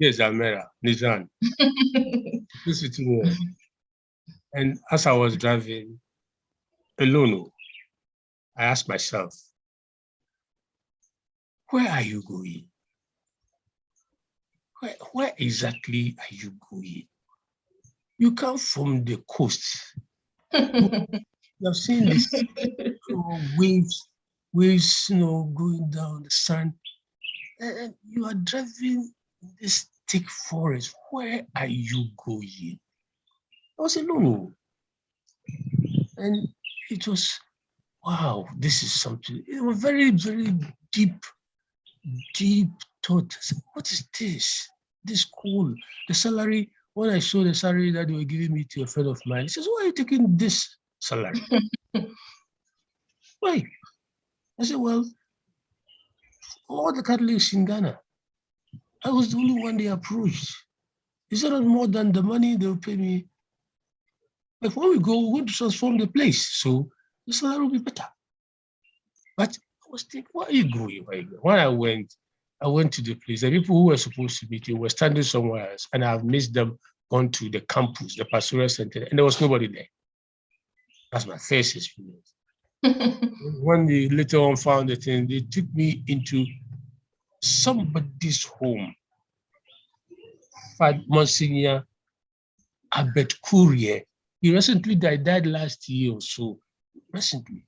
Yes, Almera, Nizan. Sitting there. And as I was driving alone, I asked myself, where are you going? Where exactly are you going? You come from the coast. You have seen this waves, going down the sand. And you are driving this thick forest. Where are you going? I was alone. And it was, wow, this is something. It was very, very deep thought. I said, what is this? This cool. The salary, when I saw the salary that they were giving me to a friend of mine, he says, why are you taking this salary? Why? I said, well, all the Catholics in Ghana, I was the only one they approached. He said, not more than the money they'll pay me. But when we go, we're going to transform the place. So the salary will be better. But I was thinking, why are you going? When I went to the place. The people who were supposed to meet you were standing somewhere else, and I've missed them, gone to the campus, the pastoral center, and there was nobody there. That's my first experience. When they later on found the thing, they took me into somebody's home. Monsignor Abet Courier. He recently died last year or so. Recently,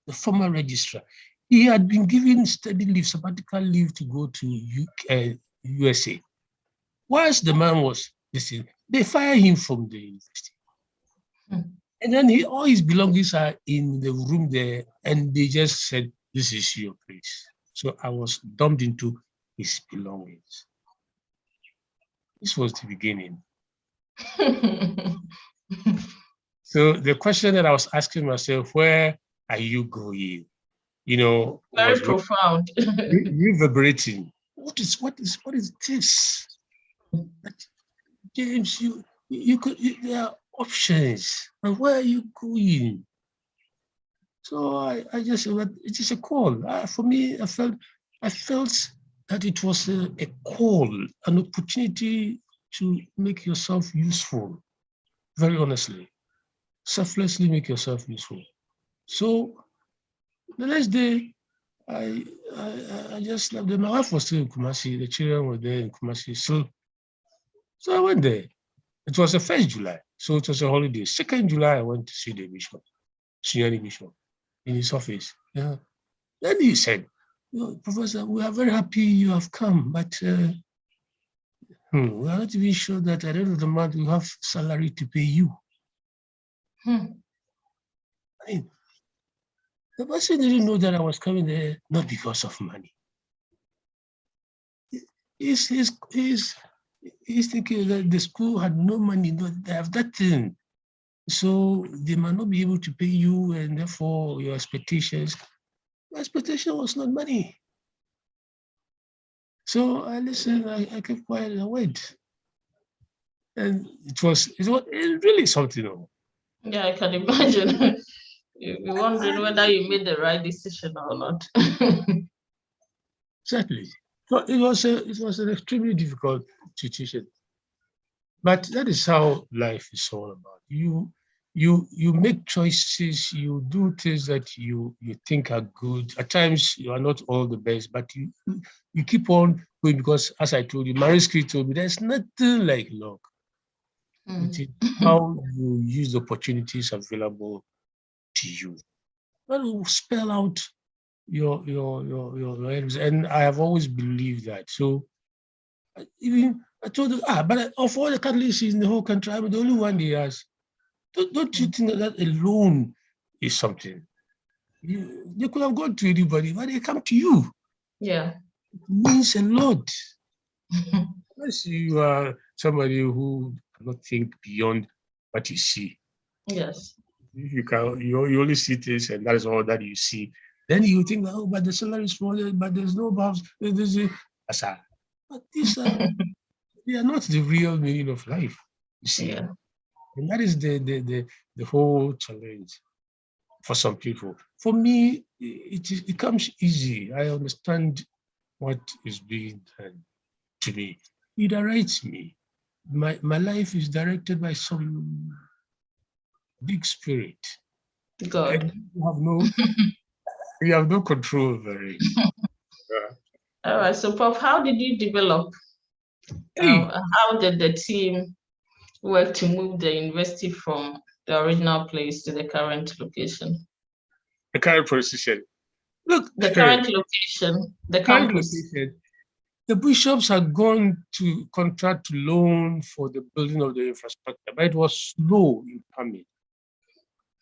the former registrar. He had been given study leave, sabbatical leave to go to USA. Whilst the man was listening, they fired him from the university. And then all his belongings are in the room there, and they just said, this is your place. So I was dumped into his belongings. This was the beginning. So the question that I was asking myself, where are you going? Very profound. Reverberating. What is this? James, there are options. And where are you going? So I just said, well, it is a call. For me, I felt that it was a call, an opportunity to make yourself useful. Very honestly, selflessly make yourself useful. So the next day, I just left them. My wife was still in Kumasi. The children were there in Kumasi. So I went there. It was the 1st July, so it was a holiday. 2nd July, I went to see the bishop, senior bishop, in his office. Yeah. Then he said, Professor, we are very happy you have come, but we are not even sure that at the end of the month we have salary to pay you. I mean, the person didn't know that I was coming there not because of money. He's thinking that the school had no money, they have that thing. So they might not be able to pay you, and therefore your expectations. My expectation was not money. So I listened, I kept quiet, and I went. And it was really something. Yeah, I can imagine. You're wondering whether you made the right decision or not. Exactly. So it was an extremely difficult situation. But that is how life is all about. You make choices, you do things that you think are good. At times you are not all the best, but you keep on going because, as I told you, Marie Curie told me there's nothing like luck. It is how you use the opportunities available to you. That will spell out your aims. And I have always believed that. So even I told them, but of all the Catholics in the whole country, I'm the only one they asked. Don't you think that alone is something? They could have gone to anybody, but they come to you. Yeah. It means a lot. Unless you are somebody who cannot think beyond what you see. Yes. If you only see this and that is all that you see. Then you think, but the salary is smaller, but there's no house. But these they are not the real meaning of life. You see. Yeah. And that is the whole challenge for some people. For me, it becomes easy. I understand what is being done to me. He directs me. My life is directed by some big spirit. God. And you have no control over it. All right. So, Prof, how did you develop? Hey, How did the team work to move the university from the original place to the current location? the current position. Look, The current location, the current campus. location. The bishops had gone to contract loan for the building of the infrastructure, but it was slow in coming.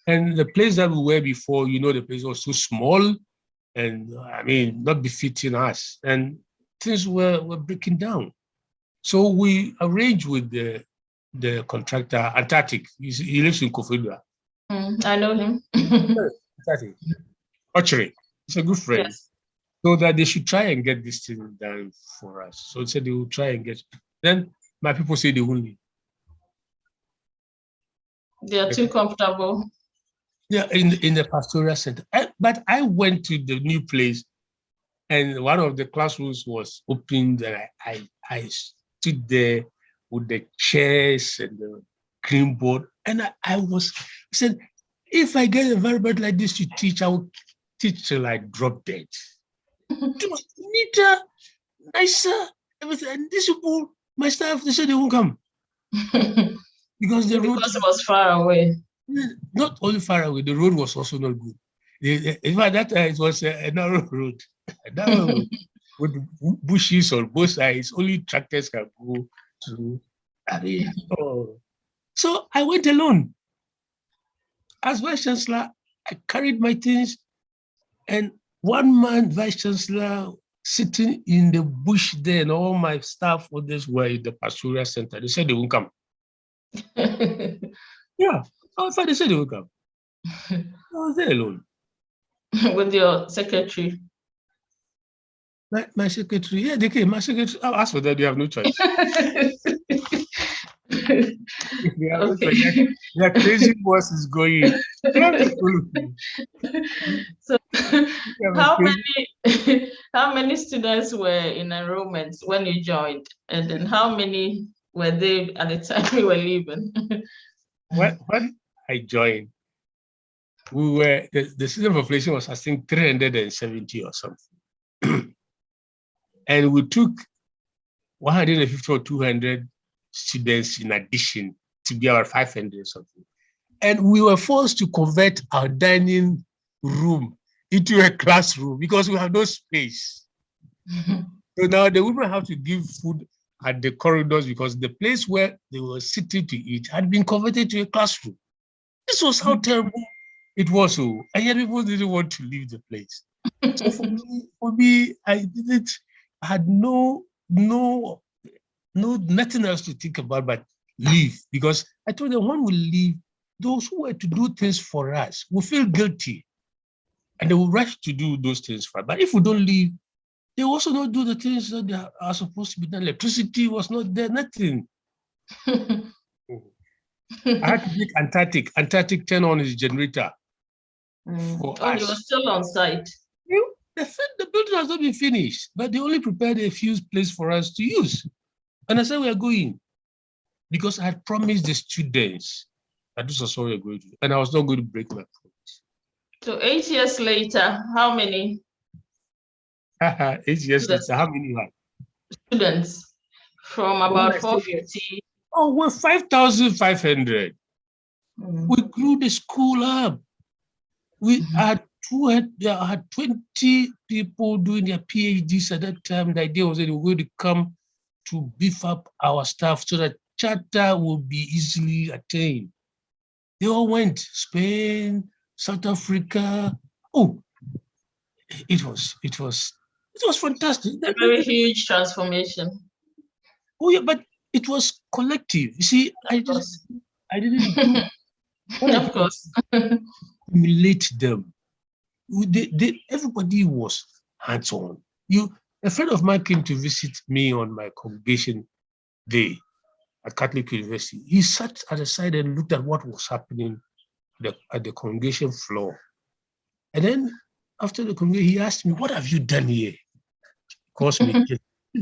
And the place that we were before, the place was so small and not befitting us. And things were breaking down. So we arranged with the contractor, Antarctic. He lives in Kofedua. I know him. Antarctic. Archery. He's a good friend. Yes. So that they should try and get this thing done for us. So they said they will try and get. Then my people say they won't leave. They are too comfortable. Yeah, in the pastoral center. But I went to the new place, and one of the classrooms was opened, and I stood there with the chairs and the green board, and I said, if I get an environment like this to teach, I will teach till I drop dead. It was neater, nicer, everything. And these people, my staff, they said they won't come. Because the road was far away. Not only far away, the road was also not good. In fact, that time it was a narrow road. With bushes on both sides, only tractors can go through. So I went alone. As Vice Chancellor, I carried my things, and one man, Vice Chancellor, sitting in the bush there, and all my staff others were in the pastoral center. They said they won't come. Yeah. Oh, if they said they would come. I was there alone. With your secretary. My secretary, yeah, they came. My secretary, I'll ask for that. You have no choice. Their crazy boss is going. So, how many students were in enrollment when you joined, and then how many were there at the time you were leaving? When I joined, the student population was, I think, 370 or something. And we took 150 or 200 students in addition to be about 500 or something. And we were forced to convert our dining room into a classroom because we have no space. So now the women have to give food at the corridors because the place where they were sitting to eat had been converted to a classroom. This was how terrible it was. And yet people didn't want to leave the place. So for me, I had nothing else to think about but leave, because I told them when we leave, those who were to do things for us will feel guilty and they will rush to do those things for us. But if we don't leave, they also not do the things that they are supposed to be done. Electricity was not there, nothing. I had to make Antarctic turn on his generator. You were still on site. The building has not been finished, but they only prepared a few places for us to use. And I said, we are going. Because I had promised the students that this was what we were going to do. And I was not going to break my promise. So 8 years later, how many? 8 years later, how many were? Students from about 450. Oh, we're 5,500. We grew the school up. We had 20 people doing their PhDs at that time. The idea was that they were going to come to beef up our staff so that charter will be easily attained. They all went, Spain, South Africa. Oh, it was fantastic. A very huge transformation. Oh yeah, but it was collective. You see, I didn't do of course. Emulate them. Everybody was hands-on. A friend of mine came to visit me on my congregation day at Catholic University. He sat at the side and looked at what was happening at the congregation floor. And then after the congregation, he asked me, what have you done here? He calls me,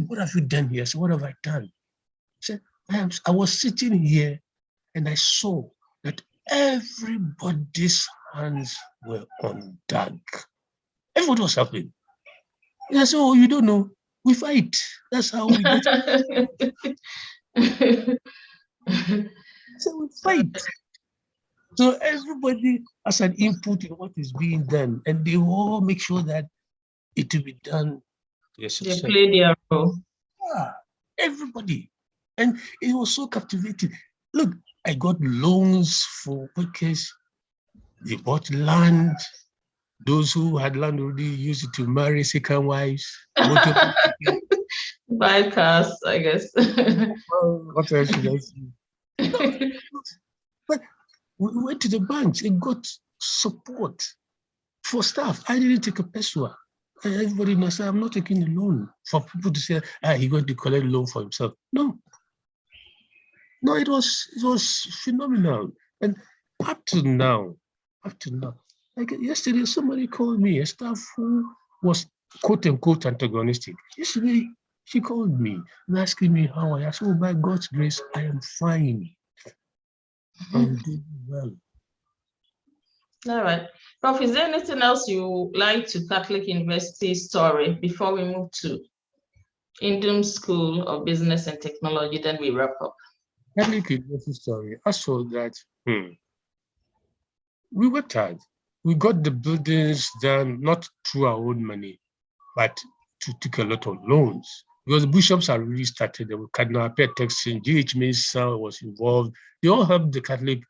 what have you done here? I said, what have I done? I was sitting here and I saw that everybody's hands were on deck. Everybody was helping. And I said, oh, you don't know, we fight. That's how we get So we fight. So everybody has an input in what is being done, and they all make sure that it will be done. Yes, they play their role. Yeah, everybody. And it was so captivating. Look, I got loans for workers. They bought land. Those who had land already used it to marry second wives. Buy cars, I guess. What else should I say? No, but we went to the banks and got support for staff. I didn't take a peso. Everybody knows I'm not taking a loan for people to say, he's going to collect a loan for himself. No. No, it was phenomenal. And up to now, like yesterday, somebody called me, a staff who was quote unquote antagonistic. Yesterday, she called me and asking me how I am. So by God's grace, I am fine. I'm doing well. All right. Prof, is there anything else you like to Catholic University story before we move to Indum School of Business and Technology? Then we wrap up. Catholic University story. I saw that we worked hard. We got the buildings done not through our own money, but to take a lot of loans. Because the bishops are really started. The Cardinal Texan, G.H. Mesa was involved. They all helped the Catholic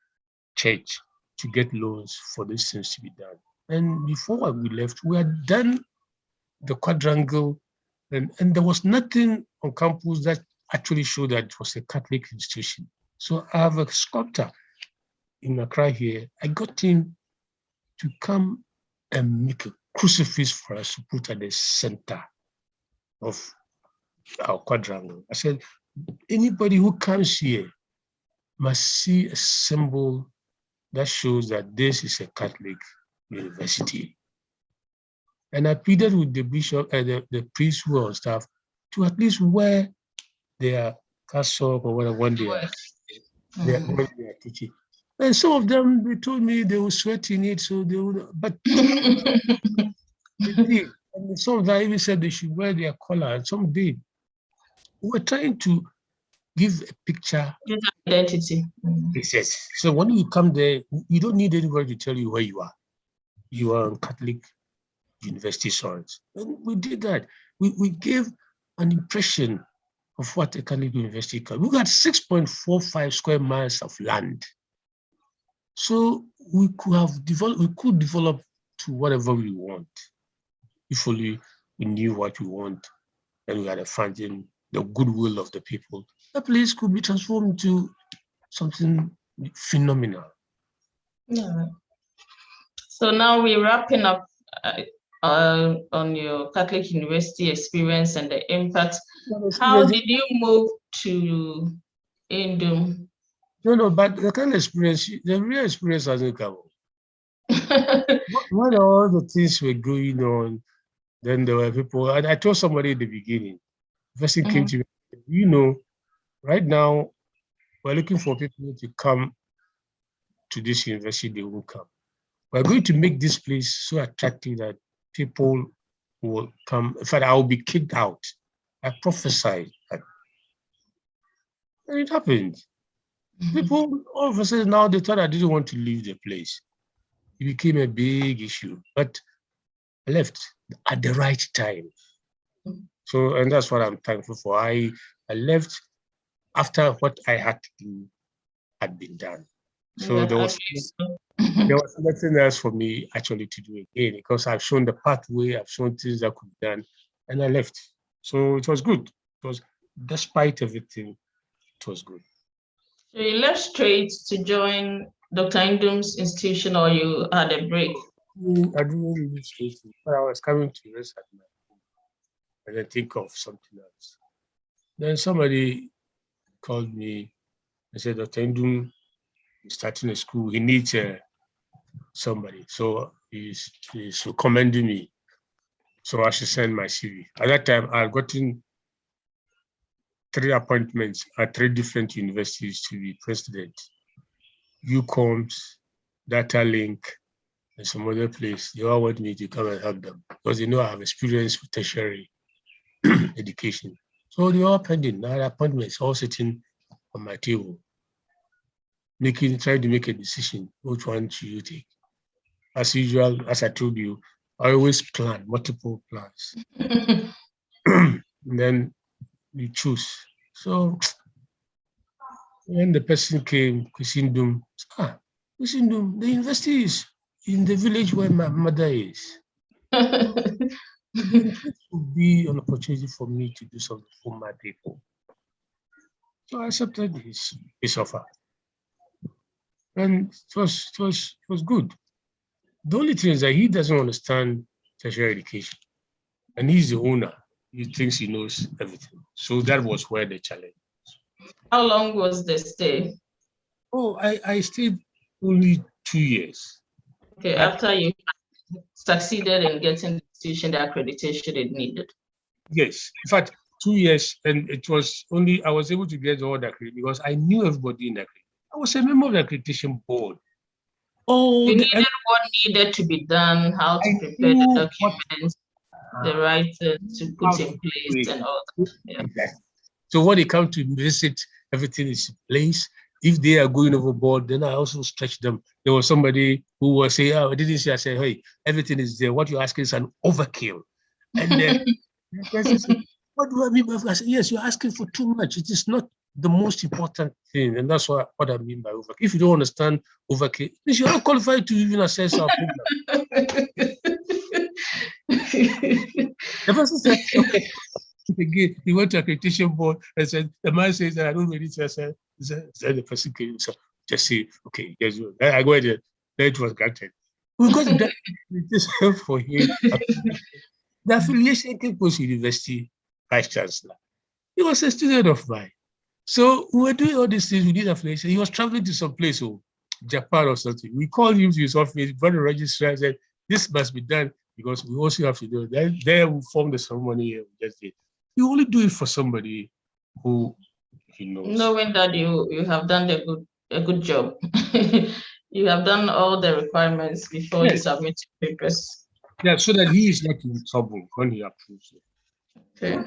Church to get loans for these things to be done. And before we left, we had done the quadrangle, and there was nothing on campus that actually showed that it was a Catholic institution. So I have a sculptor in Accra here. I got him to come and make a crucifix for us to put at the center of our quadrangle. I said, anybody who comes here must see a symbol that shows that this is a Catholic university. And I pleaded with the bishop and the priests who were on staff to at least wear their cassock or whatever when they are teaching. And some of them, they told me they were sweating it, so they would, but they did. And some of them even said they should wear their collar, and some did. We were trying to give a picture. Identity. Yes. So when you come there, you don't need anybody to tell you where you are. You are on Catholic University soils. And we did that. We gave an impression of what a Catholic university can. We got 6.45 square miles of land. So we could develop to whatever we want. If only we knew what we want and we had a funding, the goodwill of the people, the place could be transformed into something phenomenal. Yeah. So now we're wrapping up on your Catholic University experience and the impact. How did you move to Indum? No, but the kind of experience, the real experience hasn't come. When all the things were going on, then there were people, and I told somebody in the beginning, the person came to me, right now, we're looking for people to come to this university, they won't come. We're going to make this place so attractive that people will come. In fact, I will be kicked out. I prophesied that. And it happened. People, all of a sudden now, they thought I didn't want to leave the place. It became a big issue, but I left at the right time. So, and that's what I'm thankful for. I left after what I had to do had been done. So there was nothing else for me actually to do again, because I've shown the pathway, I've shown things that could be done, and I left. So it was good. It was, despite everything, it was good. So you left straight to join Dr. Indum's institution, or you had a break? I didn't leave straight, but I was coming to rest at my home and then think of something else. Then somebody called me and said, Dr. Indum is starting a school. He needs somebody. So he's recommending me. So I should send my CV. At that time, I had gotten 3 appointments at 3 different universities to be president. UCOMS, Data Link, and some other place. They all want me to come and help them because they know I have experience with tertiary education. So they all pending. Now appointments all sitting on my table, trying to make a decision. Which one should you take? As usual, as I told you, I always plan multiple plans. And then you choose. So when the person came, Kusindum, Kusindum, the university is in the village where my mother is. It would be an opportunity for me to do something for my people. So I accepted his offer. And it was good. The only thing is that he doesn't understand tertiary education. And he's the owner. He thinks he knows everything. So that was where the challenge was. How long was the stay? Oh, I stayed only 2 years. Okay, after you succeeded in getting the institution, the accreditation it needed. Yes, in fact, 2 years, and it was only, I was able to get all the accreditation because I knew everybody in the accreditation. I was a member of the accreditation board. You needed what needed to be done, how to prepare the documents, the right to put in place and all that. Yeah. Exactly. So when they come to visit, everything is in place. If they are going overboard, then I also stretch them. There was somebody who was saying, I didn't say, I said, hey, everything is there. What you're asking is an overkill. And the person said, what do I mean by that? I said, yes, you're asking for too much. It is not the most important thing. And that's what I mean by overkill. If you don't understand overkill, you're not qualified to even assess our program. The person said, okay. Again, he went to accreditation board and said, the man says that I don't really say, the person came, so just say, okay, yes, I go ahead, then it was granted. We got that accreditation for him. The affiliation came post university vice chancellor. He was a student of mine. So we were doing all these things, we did affiliation. He was traveling to some place, Japan or something. We called him to his office, brought the registrar and said, this must be done because we also have to do it. There we formed the ceremony and we just did. You only do it for somebody who he knows. Knowing that you have done a good job. You have done all the requirements before you submit your papers. Yeah, so that he is not in trouble when he approves it. Okay.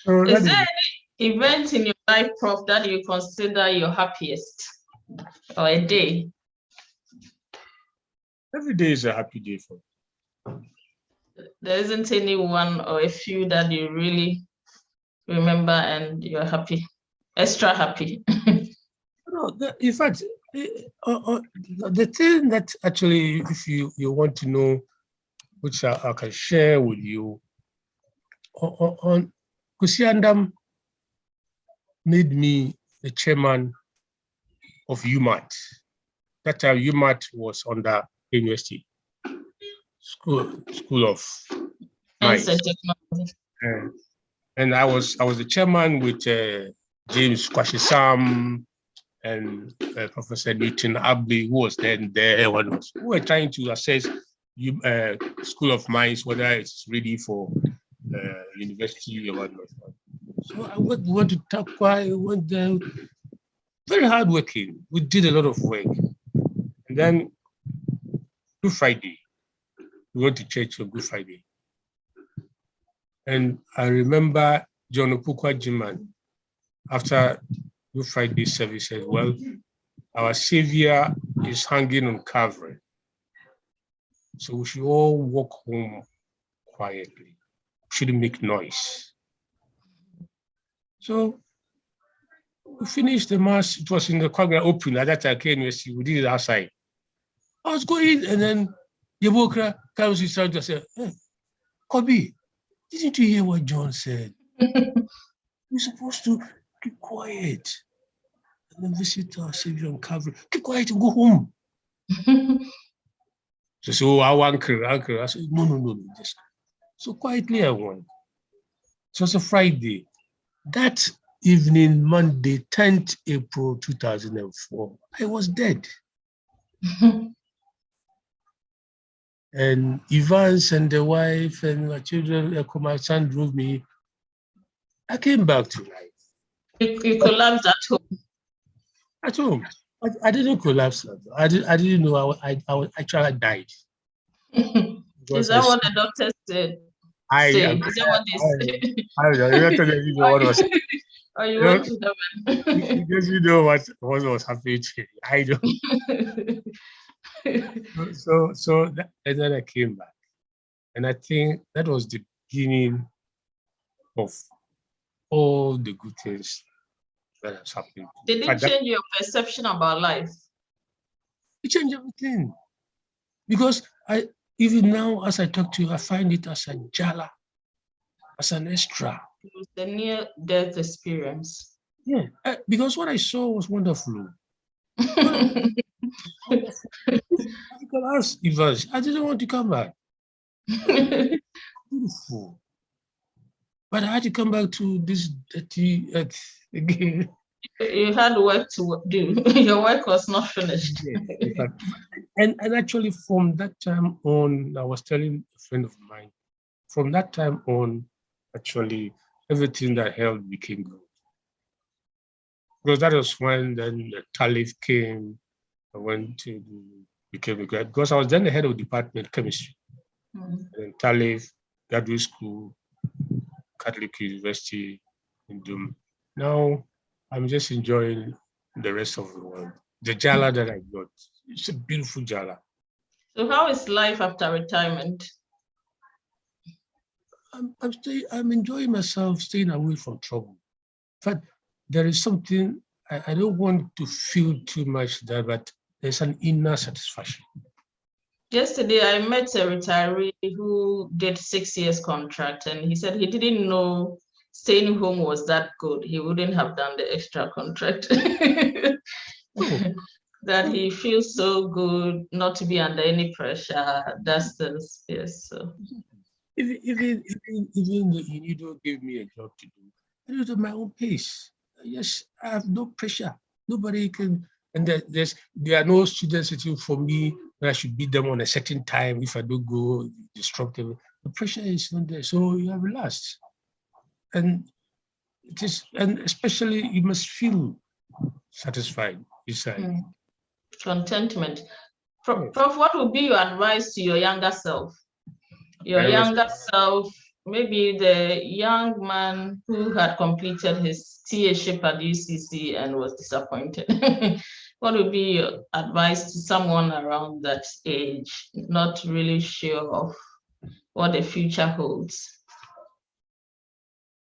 So is there any event in your life, Prof, that you consider your happiest or a day? Every day is a happy day for me. There isn't any one or a few that you really remember and you're happy, extra happy? No, in fact, the thing that actually, if you want to know, which I can share with you, on Kusiandam made me the chairman of UMAT. That time UMAT was under University School of Mines. And I was the chairman with James Kwashisam and Professor Newton Abbey, who was then there. We were trying to assess School of Mines, whether it's ready for university or whatnot. So I went to Takwa, I went there, very hardworking. We did a lot of work. And then Good Friday, we went to church on Good Friday. And I remember John Opukwa Jiman, after Good Friday service, said, well, our Savior is hanging on Calvary. So we should all walk home quietly. We shouldn't make noise. So we finished the mass. It was in the Kwagga Open. At that time, KNUSC, we did it outside. I was going, and then Yabokra comes inside and said, hey, Kobe, didn't you hear what John said? We're supposed to keep quiet and then visit our Savior on Calvary. Keep quiet and go home. So our uncle. I said, no, just. So quietly I went. It was a Friday. That evening, Monday, 10th April 2004, I was dead. And Evans and the wife and my children, my son drove me. I came back to life. You collapsed at home. At home. I didn't collapse. I didn't know I actually died. Is that what the doctors said? I Is that what they say? I don't know. You don't know what was. Or you went to heaven? Because you know what was happening to me. I don't. And then I came back, and I think that was the beginning of all the good things that has happened. Did it change your perception about life? It changed everything, because even now as I talk to you, I find it as a jala, as an extra. It was the near-death experience. Yeah, because what I saw was wonderful. I didn't want to come back. Beautiful. But I had to come back to this dirty earth again. You had work to do. Your work was not finished. Yeah, and actually, from that time on, I was telling a friend of mine, from that time on, actually, everything that held became good. Because that was when then the Talif came. I went to became a grad, because I was then the head of department chemistry. And then Talif, graduate school, Catholic University in Doom. Now I'm just enjoying the rest of the world. The Jala that I got, it's a beautiful Jala. So how is life after retirement? I'm enjoying myself, staying away from trouble. But there is something, I don't want to feel too much there, but there's an inner satisfaction. Yesterday, I met a retiree who did 6 years contract, and he said he didn't know staying home was that good. He wouldn't have done the extra contract. That he feels so good not to be under any pressure. That's this, yes. So. Even you don't give me a job to do, I do it at my own pace. Yes, I have no pressure. Nobody can, and there are no students sitting for me that I should beat them on a certain time. If I don't go, destructive. The pressure is not there, so you are relaxed, and it is, and especially you must feel satisfied inside. Contentment. Prof, what would be your advice to your younger self? Your younger self, maybe the young man who had completed his TA-ship at UCC and was disappointed. What would be your advice to someone around that age, not really sure of what the future holds?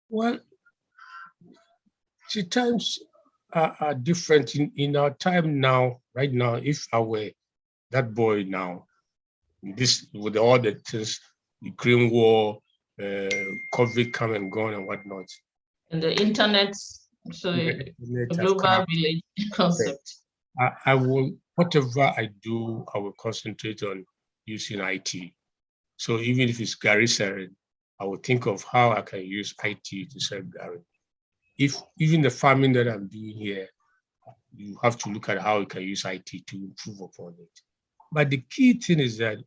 Well, the times are different in our time now. Right now, if I were that boy now, this with all the things, Ukraine war, COVID come and gone and whatnot, and the internet, so the global village concept. I will, whatever I do, I will concentrate on using IT. So even if it's Gary Seren, I will think of how I can use IT to serve Gary. If even the farming that I'm doing here, you have to look at how you can use IT to improve upon it. But the key thing is that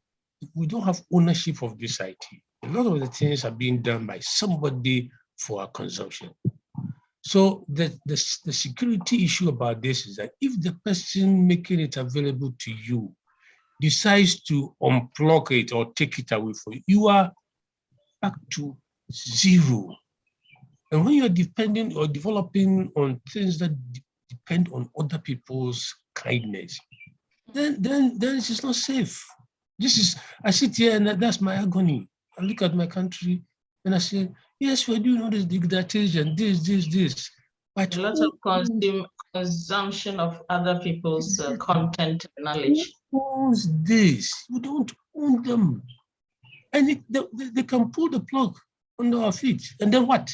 we don't have ownership of this IT. A lot of the things are being done by somebody for our consumption. So the security issue about this is that if the person making it available to you decides to unplug it or take it away from you, you are back to zero. And when you're depending or developing on things that depend on other people's kindness, then it is not safe. I sit here and that's my agony. I look at my country and I say, yes, we're doing all this degradation, this. But a lot of consumption of other people's content and knowledge. Who owns this? We don't own them. And they can pull the plug under our feet. And then what?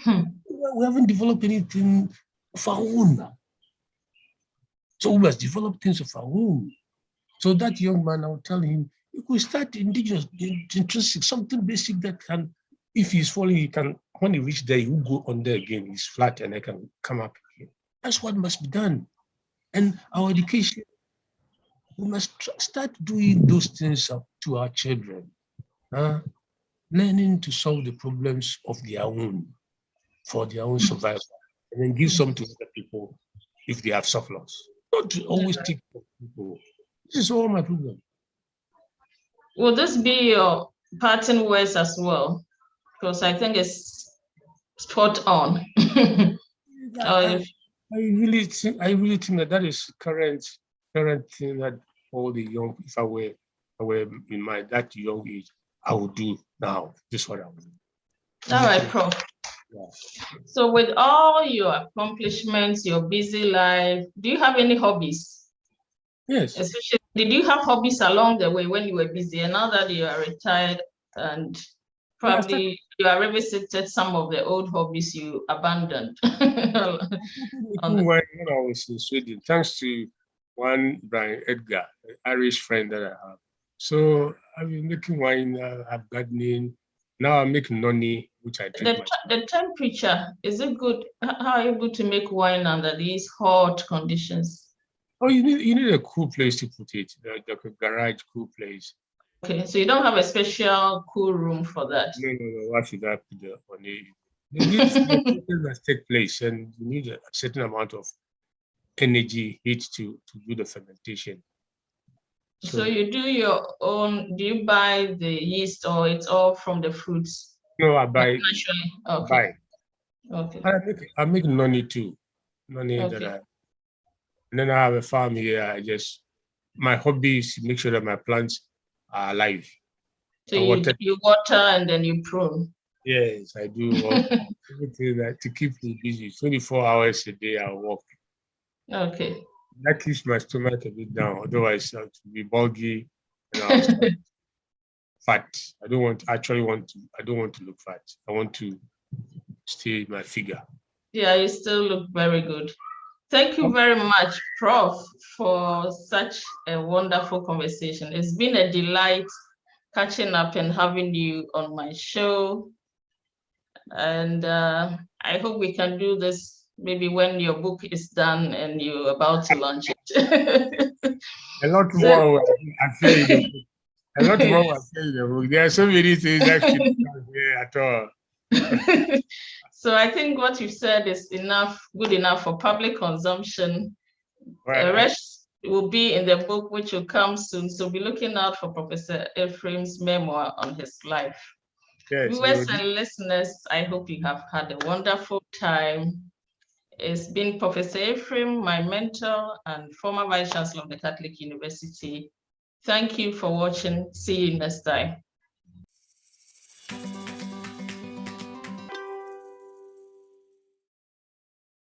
We haven't developed anything of our own. So we must develop things of our own. So that young man, I will tell him, you could start indigenous, intrinsic, something basic that can, if he's falling, he can, when he reaches there, he will go on there again, he's flat and I can come up again. That's what must be done. And our education, we must start doing those things to our children, learning to solve the problems of their own, for their own survival. and then give some to other people if they have surplus. Don't always take from people. This is all my problem. Will this be your parting words as well? Because I think it's spot on. I really think that is current thing that all the young, if I were in my that young age, I would do now. This is what I would do. All right, Prof. Yeah. So with all your accomplishments, your busy life, do you have any hobbies? Yes. Especially, did you have hobbies along the way when you were busy? And now that you are retired and probably you are revisited some of the old hobbies you abandoned. When I was in Sweden, thanks to one Brian Edgar, an Irish friend that I have. So I've been making wine, I'm gardening. Now I'm making noni, which I drink. The temperature, is it good? How are you able to make wine under these hot conditions? Oh, you need a cool place to put it, like a garage cool place. Okay, so you don't have a special cool room for that? No. Why should I put the on it? The must take place, and you need a certain amount of energy, heat to do the fermentation. So you do your own, do you buy the yeast or it's all from the fruits? No, I buy. Naturally. Okay. Okay. I make noni too. Noni okay. that and then I have a farm here. My hobby is to make sure that my plants are alive. So you water and then you prune? Yes, I do everything that to keep me busy. 24 hours a day I work. Okay. That keeps my stomach a bit down. Otherwise, to be bulky and I'll start fat. I don't want to look fat. I want to stay my figure. Yeah, you still look very good. Thank you very much, Prof, for such a wonderful conversation. It's been a delight catching up and having you on my show. And I hope we can do this maybe when your book is done and you're about to launch it. A lot more I say in the book. A lot more I say in the book. There are so many things actually here at all. So I think what you've said is good enough for public consumption. The rest will be in the book, which will come soon. So be looking out for Professor Ephraim's memoir on his life. Yes, viewers and listeners, I hope you have had a wonderful time. It's been Professor Ephraim, my mentor and former Vice Chancellor of the Catholic University. Thank you for watching. See you next time.